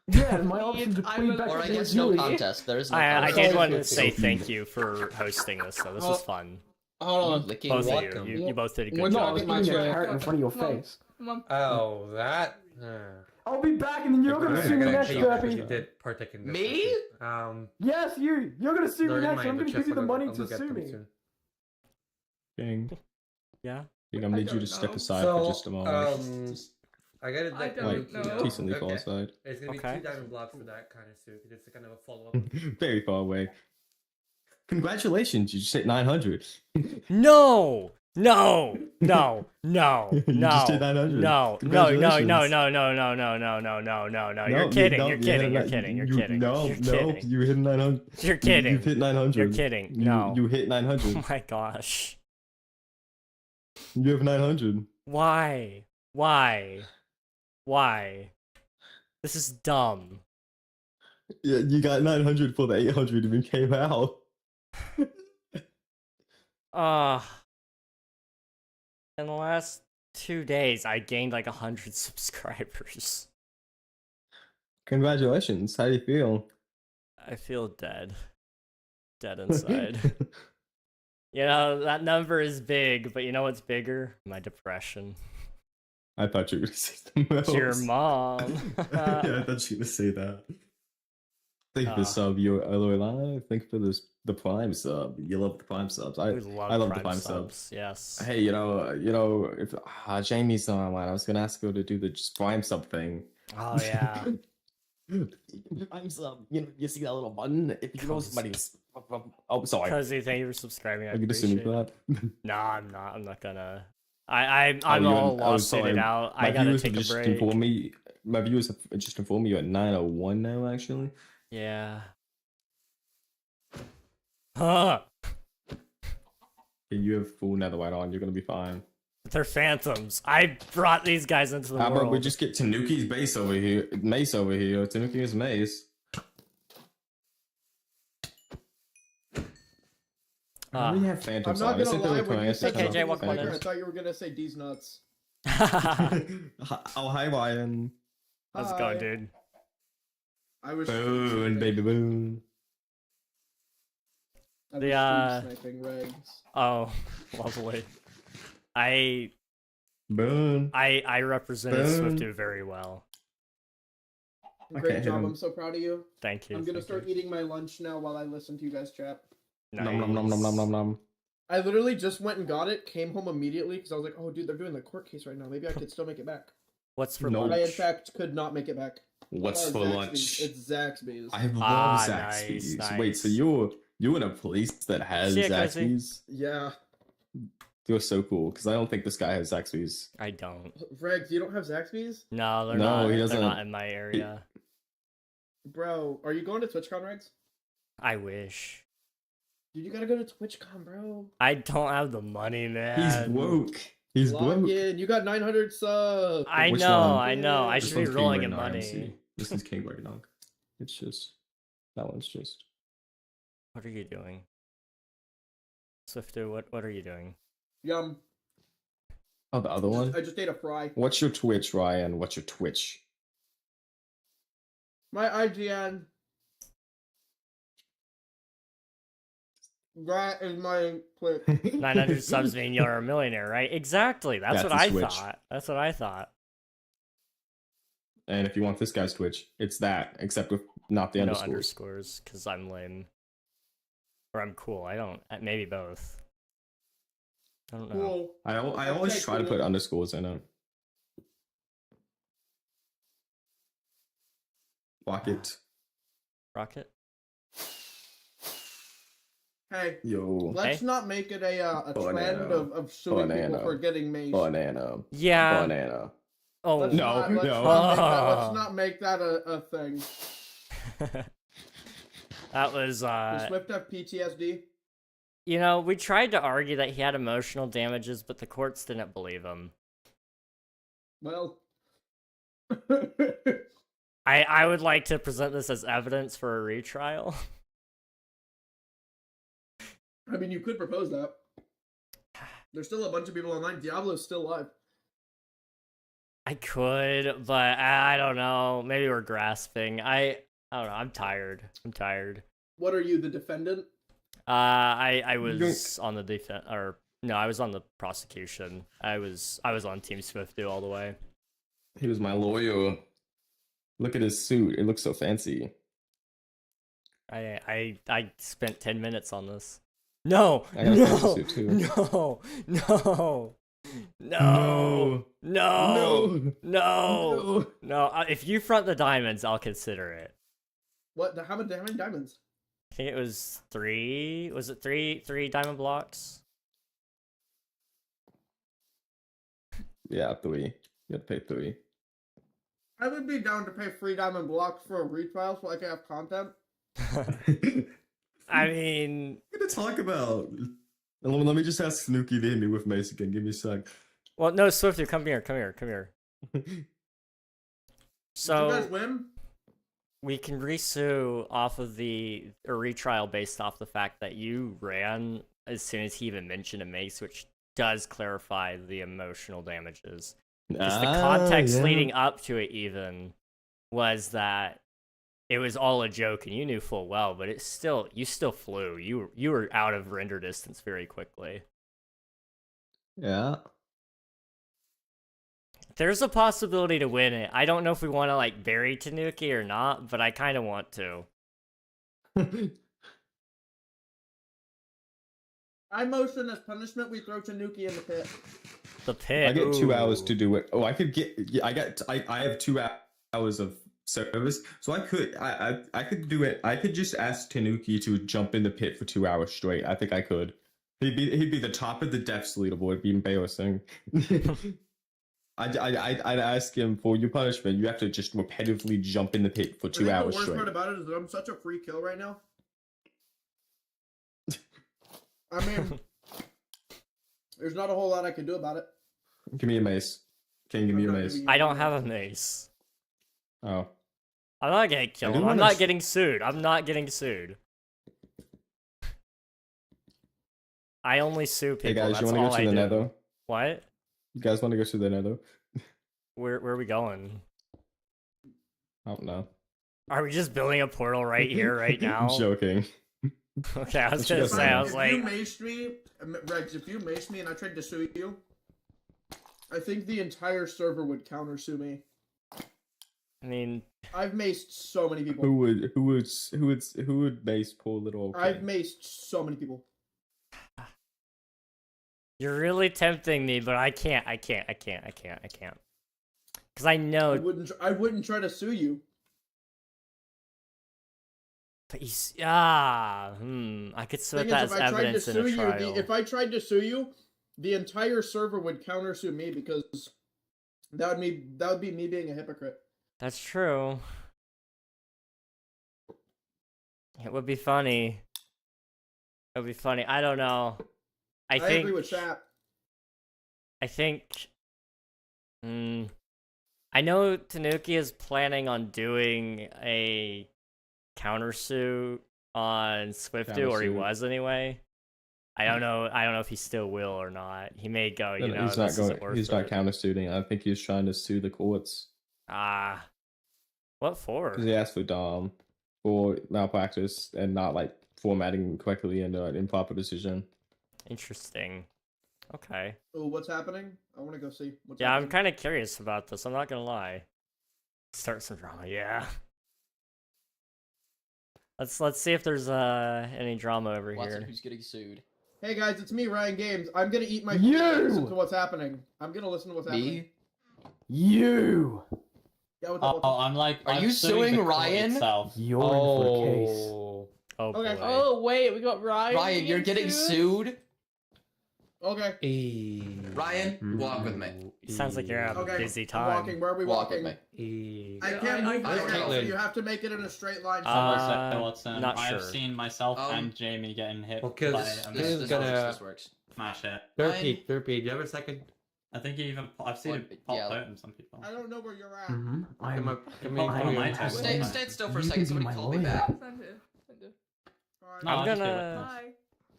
Yeah, my option to I'm plead a- back Or I against guess no Yui. contest. There is no I contest. did want to It's say so thank you for hosting this though. This was fun. Hold on. Licking Both of welcome. you. You both did a good When No, do I I job. was get my eating a check? carrot in front of your face. Mom. Oh, that. I'll be back, and then you're gonna sue me next, You Scrappy. did partake in this. Me? Yes, you're gonna sue me they're in next. my And I'm gonna chest, give you the I'll money look to at sue them me. soon. King, Yeah. King, I need you don't to step know. aside So, for just a moment. um, I got it. I Like, don't know. Decently far Okay. aside. It's gonna be Okay. 2 diamond blocks for that kind of suit. It's kind of a follow up. Very far away. Congratulations, you just hit 900. No. No. No. No. You No. just did 900. No. No. No. No. Congratulations. No. No. No. No. No. No. No. No. No. You're No, kidding. no, You're you kidding. hit You're a- kidding. You're you- kidding. No, You're no, kidding. you hit 900. You're kidding. You've hit 900. You're kidding. No. You hit 900. Oh my gosh. You have 900. Why? Why? Why? This is dumb. Yeah, you got 900 before the 800 even came out. In the last 2 days, I gained like 100 subscribers. Congratulations. How do you feel? I feel dead. Dead inside. You know, that number is big, but you know what's bigger? My depression. I thought you were going to say something else. It's your mom. Yeah, I thought you were going to say that. Thank you for the sub, your Aloy. Thank you for the Prime sub. You love the Prime subs. I love the Prime subs. Yes. Hey, you know, if Jamie's not online, I was gonna ask her to do the just Prime sub thing. Oh yeah. Prime sub. You see that little button? If you know somebody's. Oh, sorry. Cozy, thank you for subscribing. I I'm gonna sue me appreciate for it. that. No, I'm not. I'm not gonna. I'm you're all in- lawsuited sorry. out. My I gotta viewers take have a just break. informed me. My viewers have just informed me you're at 9:01 now. Actually. Yeah. Huh. You have full netherite on. You're gonna be fine. They're phantoms. I brought these guys into the How world. about we just get Tanuki's base over here, mace over here. Tanuki's mace. We have I'm phantoms not on. I gonna think they lie, were when trying you to said Okay, come Jay, up what with one I is? phantoms. thought you were gonna say D's nuts. Oh, hi, Ryan. How's it going, dude? I was Boon, baby, boon. I was The, stream sniping regs. Oh, lovely. I Boon. represented Boom. Swifto very well. Great hit job. him. I'm so proud of you. Thank you. I'm gonna thank start you. eating my lunch now while I listen to you guys chat. Nom nom nom nom nom nom nom. I literally just went and got it, came home immediately because I was like, oh dude, they're doing the court case right now. Maybe I could still make it back. What's for No. But I in lunch? fact could not make it back. What's for Zaxby's. lunch? It's Zaxby's. I love Ah, Zaxby's. nice, Wait, so nice. you're in a place that has See ya, Cozy. Zaxby's? Yeah. You're so cool because I don't think this guy has Zaxby's. I don't. Regs, you don't have Zaxby's? No, they're No, not. he doesn't. They're not in my area. Bro, are you going to TwitchCon, Regs? I wish. Dude, you gotta go to TwitchCon, bro. I don't have the money, man. He's broke. He's Log broke. in. You got 900 subs. I Which know, one? I know. I This should be one's rolling in KingRegNog, money. MC. This is KingRegNog. It's just that one's just. What are you doing? Swifto, what are you doing? Yum. Oh, the other one. I just ate a fry. What's your Twitch, Ryan? What's your Twitch? My IGN. That is my Twitch. 900 subs mean you're a millionaire, right? Exactly. That's what That's I his Twitch. thought. That's what I thought. And if you want this guy's Twitch, it's that, except with not the No underscores. underscores, because I'm lame. Or I'm cool. I don't. Maybe both. I don't know. Cool. I always Okay, try to cool. put underscores in it. Rocket. Rocket? Hey, Yo. let's not make it a trend Banana. of suing people Banana. for getting maced. Banana. Yeah. Banana. Oh, Let's No, not, let's no. not make that a thing. That was, Does Swift have PTSD? you know, we tried to argue that he had emotional damages, but the courts didn't believe him. Well, I would like to present this as evidence for a retrial. I mean, you could propose that. There's still a bunch of people online. Diablo's still live. I could, but I don't know. Maybe we're grasping. I don't know. I'm tired. What are you, the defendant? I was on the defense, or no, I was on the prosecution. I was on Team Swiftu all the way. He was my lawyer. Look at his suit. It looks so fancy. I spent 10 minutes on this. No, I got a fancy suit too. no. If you front the diamonds, I'll consider it. What? How many diamonds? I think it was 3. Was it 3 diamond blocks? Yeah, 3. You have to pay 3. I would be down to pay 3 diamond blocks for a retrial so I can have content. I mean, What to talk about? Let me just ask Snooki to hit me with Mace again. Give me a sec. well, no, Swifty, come here. So, Did you guys win? we can resue off of a retrial based off the fact that you ran as soon as he even mentioned a mace, which does clarify the emotional damages. Just the context leading up to it even was that it was all a joke and you knew full well, but you still flew. You were out of render distance very quickly. Yeah. There's a possibility to win it. I don't know if we want to like bury Tanuki or not, but I kind of want to. I motion as punishment we throw Tanuki in the pit. The pit. I get 2 hours ooh. to do it. Oh, I could get. Yeah, I have 2 hours of service, so I could do it. I could just ask Tanuki to jump in the pit for 2 hours straight. I think I could. He'd be the top of the deaths leaderboard. It'd be embarrassing. I'd ask him for your punishment. You have to just repetitively jump in the pit for 2 hours The worst straight. part about it is that I'm such a free kill right now. I mean, there's not a whole lot I can do about it. Give me a mace. Can you give me a mace? I don't have a mace. Oh. I'm not getting killed. I'm not getting sued. I only sue people. Hey guys, That's you want to all go to I the do. nether? What? You guys want to go to the nether? Where are we going? I don't know. Are we just building a portal right here, right now? I'm joking. Okay, I was What you gonna guys say, I think? was like, If you maced me, Rex, if you maced me and I tried to sue you, I think the entire server would counter sue me. I mean, I've maced so many people. Who would mace poor little King? I've maced so many people. you're really tempting me, but I can't. Because I know. I wouldn't try to sue you. But I could sweat that as evidence in a trial. If I tried to sue you, the entire server would counter sue me because that would be me being a hypocrite. That's true. It would be funny. It would be funny. I don't know. I think. agree with Chap. I think. I know Tanuki is planning on doing a countersuit on Swiftu, or he was anyway. I don't know if he still will or not. He may go. No, he's not going. He's not countersuiting. I think he's trying to sue the courts. What for? Because he asked for Dom for malpractice and not like formatting correctly and an improper decision. Interesting. Okay. Oh, what's happening? I want to go see. What's I'm happening. kind of curious about this. I'm not gonna lie. Start some drama. Yeah. Let's see if there's any drama over Watson, here. who's getting sued? Hey guys, it's me, Ryan Games. I'm gonna eat my food and listen to what's happening. I'm gonna listen to what's happening. You. Yeah, what's up? I'm like. Are I'm you suing the court Ryan? itself. You're in for a case. Oh Okay. boy. Oh wait, we got Ryan. Ryan, you're getting sued. Okay. Ryan, walk with me. Sounds like you're having a Okay. busy I'm time. walking. Where are we Walk walking? with me. I can't move I- right now, so Caitlin. you have to make it in a straight line. Watson, not I've sure. seen myself Um, and Jamie getting hit well, 'cause by this a is This gonna- works. This works. smash it. Third Pete, do you have a second? I think you even I've seen it pop out in some people. I don't know where you're at. I'm. Stay still for a second. Somebody call me back. Send it. Send it. No, I'm I'll just be gonna. Hi.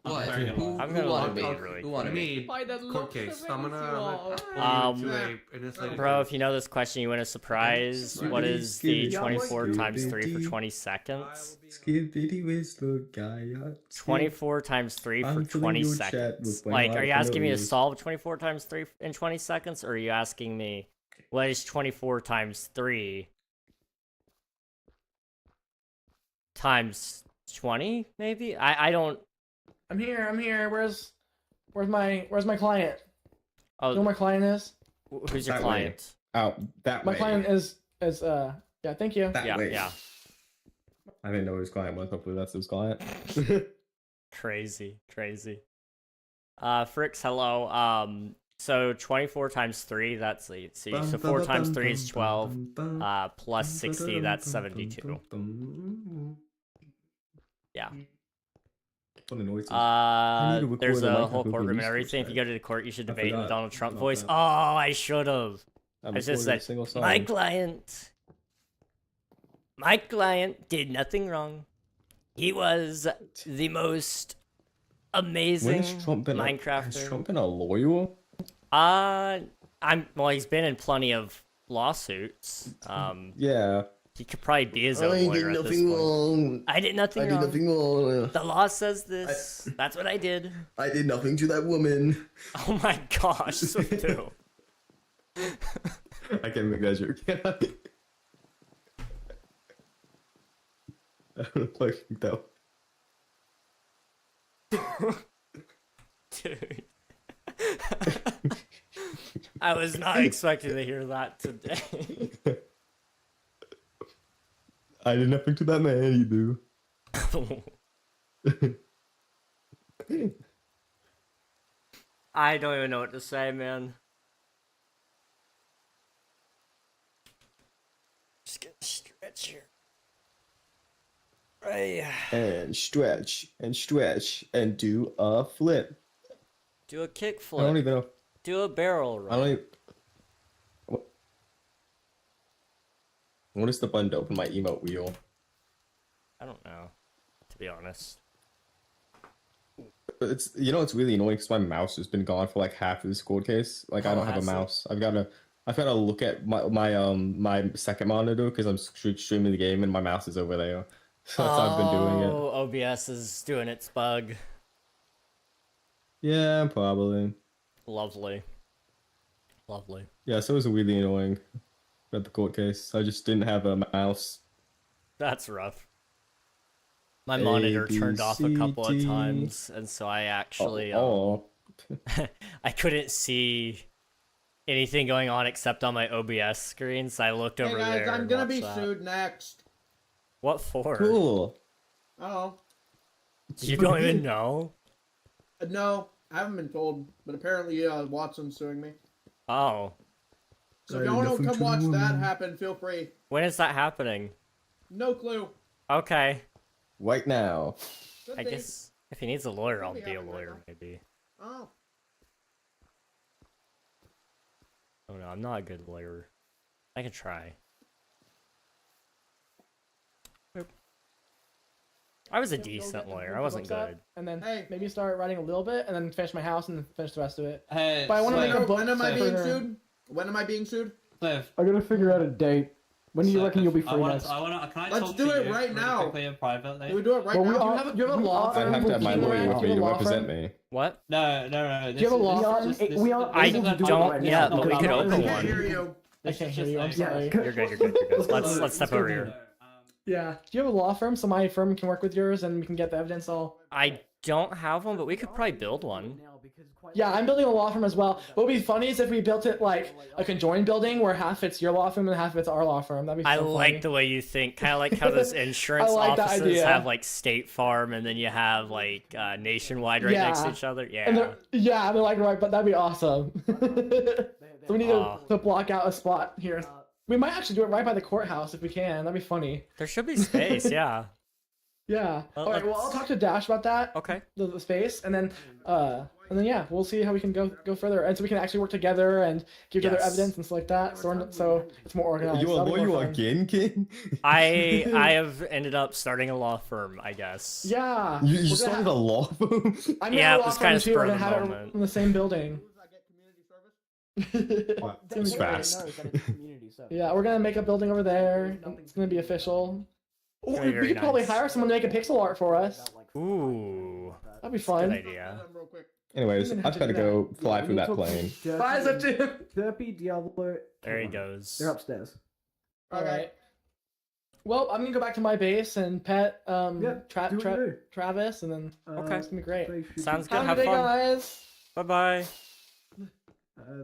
What? I'm gonna wanted look me? really Who wanted me? By that Court look case. that I'm makes gonna you all. Bro, if you know this question, you win a surprise. What is the 24 times 3 for 20 seconds? 24 times 3 for 20 seconds. Like, are you asking me to solve 24 times 3 in 20 seconds, or are you asking me what is 24 times 3 times 20? Maybe I don't. I'm here. I'm here. Where's my client? Oh, You know who my client is? who's your That way. client? Out that My way. client is yeah. Thank you. That Yeah, way. yeah. I didn't know who his client was. Hopefully that's his client. Crazy. Fricks, hello. So 24 times 3, that's so 4 times 3 is 12. Plus 60, that's 72. Yeah. What a noise. I need to record There's a a Minecraft whole court movie room and release everything. If you today. go to the court, you should I debate in the forgot Donald Trump about voice. that. Oh, I should have. I I just recorded a said, single song. my client did nothing wrong. He was the most When amazing has Trump been Minecrafter. has Trump been a lawyer? Well, he's been in plenty of lawsuits. Yeah. He could probably be his own lawyer at this point. wrong. I did nothing wrong. wrong. The law says this. That's what I did. I did nothing to that woman. Oh my gosh, so too. I can't make that joke. I don't like that. Dude. I was not expecting to hear that today. I did nothing to that man either. I don't even know what to say, man. Just gonna stretch here. Right. And stretch and do a flip. Do a kick I flip. don't even know. Do a barrel roll. I don't even. What is the button to open my emote wheel? I don't know, to be honest. It's it's really annoying because my mouse has been gone for like half of this court case. Like I don't have a has it? mouse. I've got to look at my second monitor because I'm streaming the game and my mouse is over there. So that's how I've been doing it. Oh, OBS is doing its bug. Yeah, probably. Lovely. Yeah, so it was really annoying at the court case. I just didn't have a mouse. That's rough. My monitor turned off a couple of times, and so I actually I couldn't see anything going on except on my OBS screen, so I looked over Hey guys, there. I'm and gonna be watched that. sued next. What for? Cool. Oh. You don't even know? No, I haven't been told, but apparently Watson's suing me. Oh. So if y'all want to come watch that happen, feel free. When is that happening? No clue. Okay. Right now. Could I be. guess if he needs a lawyer, I'll Could be be a happening lawyer, right maybe. Oh. Oh no, I'm not a good lawyer. I can try. I was a decent lawyer. I wasn't good. And then maybe start writing a little bit, and then finish my house, and then finish the rest of it. Hey, but I want to make a book. When am I for being her. sued? When am I being sued? Cliff, I gotta figure out a date. When do you reckon you'll be free next? can I Let's talk do to it you right really now. quickly and privately? Can we do it right Well, now? do you have a law I'd firm? have to have my lawyer with me to represent me. What? No. Do you have a law firm? I don't yet, but we could open I can't hear one. you. I can't hear you. I'm sorry. You're good. Let's step over here. Yeah. Do you have a law firm so my firm can work with yours and we can get the evidence all? I don't have one, but we could probably build one. Yeah, I'm building a law firm as well. What would be funny is if we built it like a conjoined building where half it's your law firm and half it's our law firm. That'd be so I funny. like the way you think. Kind of like how those insurance I like that offices idea. have like State Farm, and then you have like Nationwide right next to each other. And Yeah. they're like right, but that'd be awesome. So we need to block out a spot here. We might actually do it right by the courthouse if we can. That'd be funny. There should be space. Yeah. Yeah. Well, All right. Well, I'll talk to Dash about that. Okay. The space, and then and then yeah, we'll see how we can go further, and so we can actually work together and give each other Yes. evidence and stuff like that. So it's more organized. You a That'll be more lawyer fun. again, King? I have ended up starting a law firm, I guess. Yeah. You we're gonna started have- a law firm? I'm Yeah, in it a law was firm kinda too. spur We're of gonna the have it moment. in the same building. It's fast. Yeah, we're gonna make a building over there. It's gonna be official. Oh, gonna be we very could probably nice. hire someone to make a pixel art for us. Ooh, That'd be good fun. idea. Anyways, We're gonna I have to better do that. go fly through that plane. Bye, Zip. Derpy, Diablo. There he goes. They're upstairs. All right. Well, I'm gonna go back to my base and pet do what you do. Travis, and then Okay. it's gonna be great. Sounds good. Have a Have good day, fun. guys. Bye bye.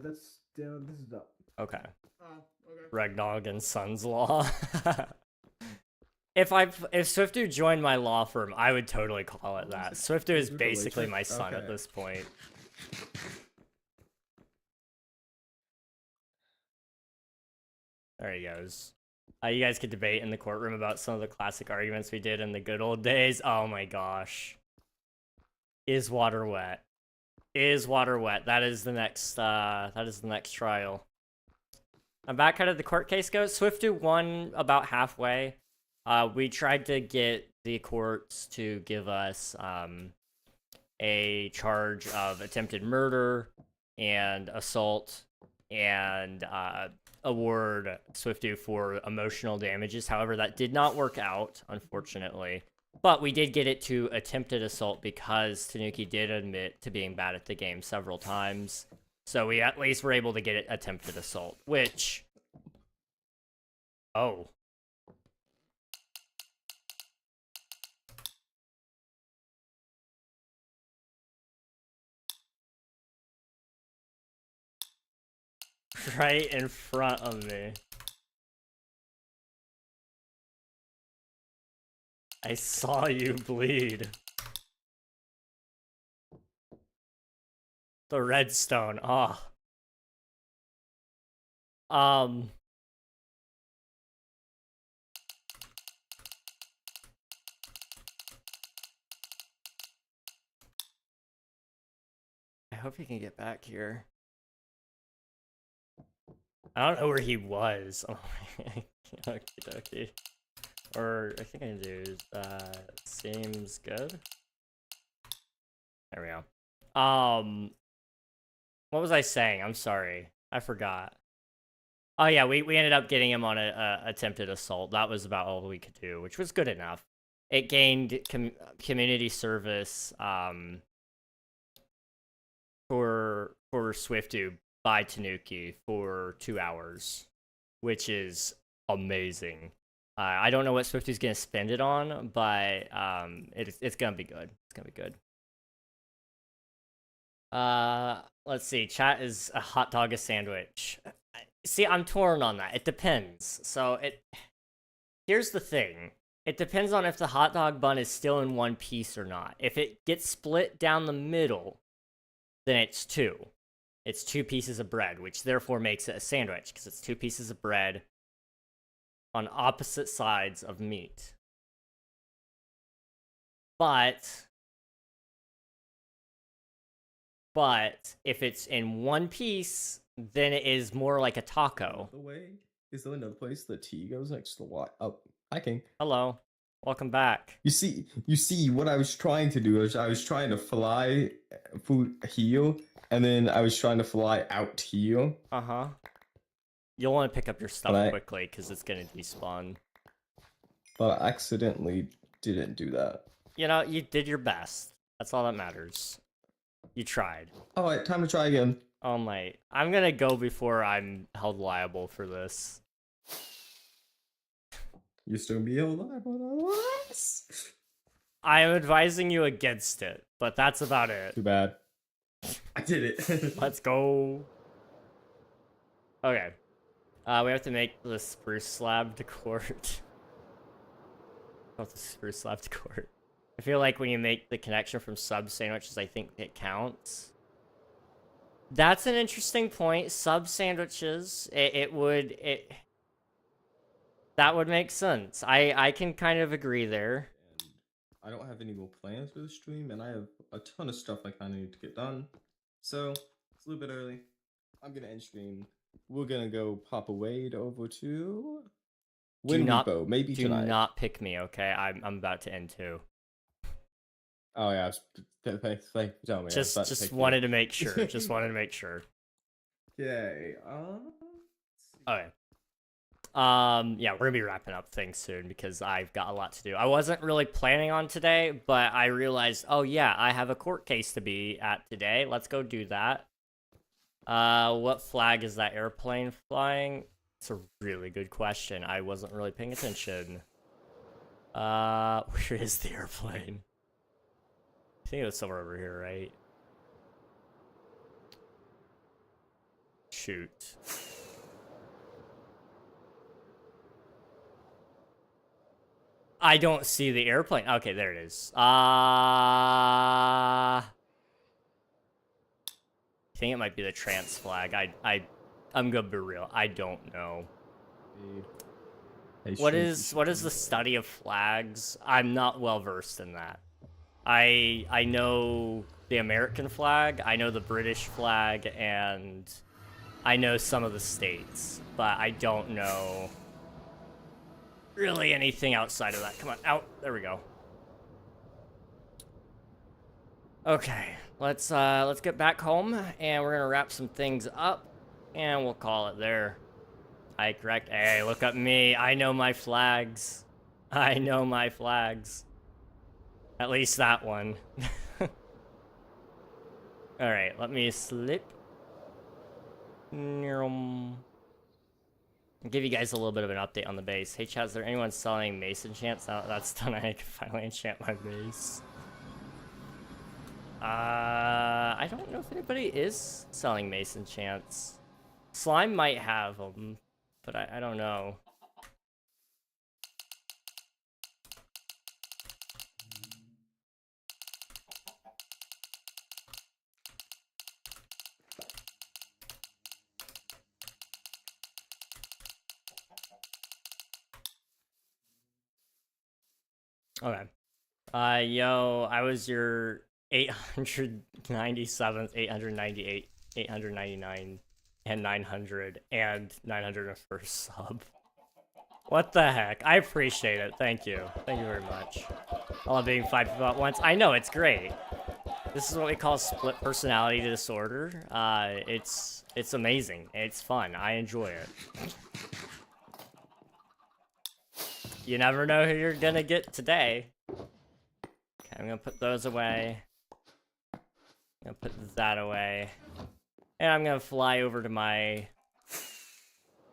That's down. This is up. Okay. Okay. Regnog and Sons Law. If Swiftu joined my law firm, I would totally call it that. Swiftu is basically my son at Okay. this point. There he goes. You guys could debate in the courtroom about some of the classic arguments we did in the good old days. Oh my gosh. Is water wet? Is water wet? That is the next trial. I'm back. How did the court case go? Swiftu won about halfway. We tried to get the courts to give us a charge of attempted murder and assault and award Swiftu for emotional damages. However, that did not work out, unfortunately. But we did get it to attempted assault because Tanuki did admit to being bad at the game several times. So we at least were able to get it attempted assault, which... Oh. Right in front of me. I saw you bleed. The redstone. Ah. I hope he can get back here. I don't know where he was. Oh, okie dokie. Or I think I can do seems good. There we go. What was I saying? I'm sorry. I forgot. Oh yeah, we ended up getting him on a attempted assault. That was about all we could do, which was good enough. It gained community service for Swiftu by Tanuki for 2 hours, which is amazing. I don't know what Swifty's gonna spend it on, but it's gonna be good. It's gonna be good. Let's see. Chat is a hot dog, a sandwich. See, I'm torn on that. It depends. So here's the thing. It depends on if the hot dog bun is still in one piece or not. If it gets split down the middle, then it's two. It's 2 pieces of bread, which therefore makes it a sandwich because it's 2 pieces of bread on opposite sides of meat. But if it's in one piece, then it is more like a taco. The way is there another place the T goes next to the Y? Oh, hi King. Hello, welcome back. You see what I was trying to do is I was trying to fly food here, and then I was trying to fly out here. Uh-huh. You'll want to pick up your stuff But quickly because it's gonna despawn. But I accidentally didn't do that. You know, you did your best. That's all that matters. You tried. Alright, time to try again. Oh my. I'm gonna go before I'm held liable for this. You still be alive on us. I am advising you against it, but that's about it. Too bad. I did it. Let's go. Okay. We have to make the spruce slab to court. Oh, the spruce slab to court. I feel like when you make the connection from sub sandwiches, I think it counts. That's an interesting point. Sub sandwiches, that would make sense. I can kind of agree there. I don't have any more plans for the stream, and I have a ton of stuff I kind of need to get done. So it's a little bit early. I'm gonna end stream. We're gonna go pop a Wade over to Win Repo, maybe do tonight. not pick me, okay? I'm about to end too. Oh yeah, thanks. Tell me. Just wanted to make sure. Just wanted to make sure. Okay. Okay. Yeah, we're gonna be wrapping up things soon because I've got a lot to do. I wasn't really planning on today, but I realized, oh yeah, I have a court case to be at today. Let's go do that. What flag is that airplane flying? It's a really good question. I wasn't really paying attention. Where is the airplane? I think it was somewhere over here, right? Shoot. I don't see the airplane. Okay, there it is. I think it might be the trans flag. I'm gonna be real. I don't know. What is the study of flags? I'm not well versed in that. I know the American flag, I know the British flag, and I know some of the states, but I don't know really anything outside of that. Come on, out. There we go. Okay, let's get back home, and we're gonna wrap some things up, and we'll call it there. Correct. Hey, look at me. I know my flags. I know my flags. At least that one. Alright, let me slip. I'll give you guys a little bit of an update on the base. Hey chat, is there anyone selling mace enchants? Now that's done, I can finally enchant my base. I don't know if anybody is selling mace enchants. Slime might have them, but I don't know. Okay. Yo, I was your 897th, 898, 899, and 900, and 901st sub. What the heck? I appreciate it. Thank you. Thank you very much. I love being 5 people at once. I know, it's great. This is what we call split personality disorder. It's amazing. It's fun. I enjoy it. You never know who you're gonna get today. Okay, I'm gonna put those away. I'm gonna put that away. And I'm gonna fly over to my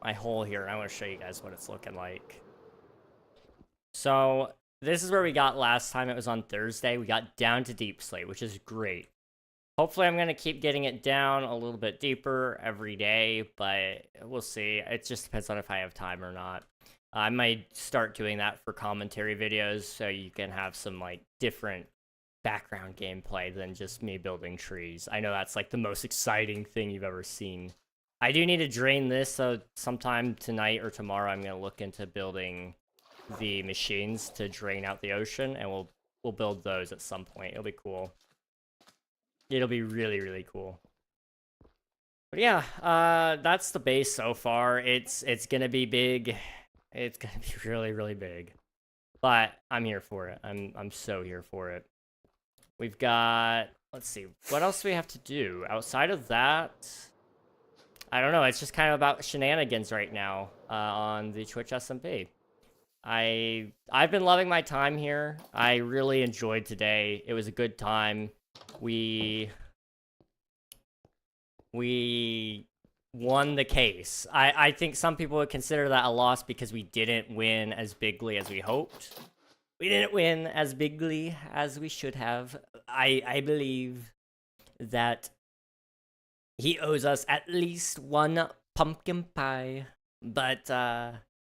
hole here. I want to show you guys what it's looking like. So, this is where we got last time. It was on Thursday. We got down to Deep Slate, which is great. Hopefully, I'm gonna keep getting it down a little bit deeper every day, but we'll see. It just depends on if I have time or not. I might start doing that for commentary videos, so you can have some, like, different background gameplay than just me building trees. I know that's, like, the most exciting thing you've ever seen. I do need to drain this, so sometime tonight or tomorrow I'm going to look into building the machines to drain out the ocean, and we'll build those at some point. It'll be cool. It'll be really, really cool. But yeah, that's the base so far. It's going to be big. It's gonna be really, really big, but I'm here for it. I'm so here for it. We've got, let's see, what else do we have to do outside of that? I don't know. It's just kind of about shenanigans right now on the Twitch SMP. I've been loving my time here. I really enjoyed today. It was a good time. We won the case. I think some people would consider that a loss because we didn't win as bigly as we hoped. We didn't win as bigly as we should have. I believe that he owes us at least one pumpkin pie, but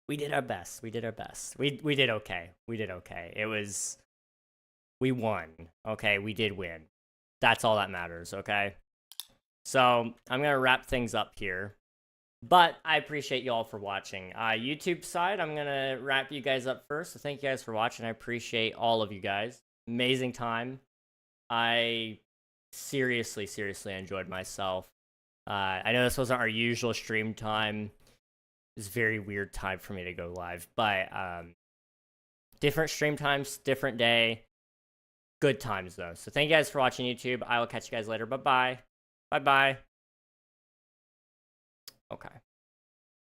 we did our best. We did our best. We did okay. We did okay. We won. Okay, we did win. That's all that matters, okay? So, I'm going to wrap things up here. But I appreciate you all for watching. YouTube side, I'm going to wrap you guys up first. So thank you guys for watching. I appreciate all of you guys. Amazing time. I seriously enjoyed myself. I know this wasn't our usual stream time. It's a very weird time for me to go live. But different stream times, different day. Good times, though. So thank you guys for watching YouTube. I will catch you guys later. Bye-bye. Bye-bye. Okay.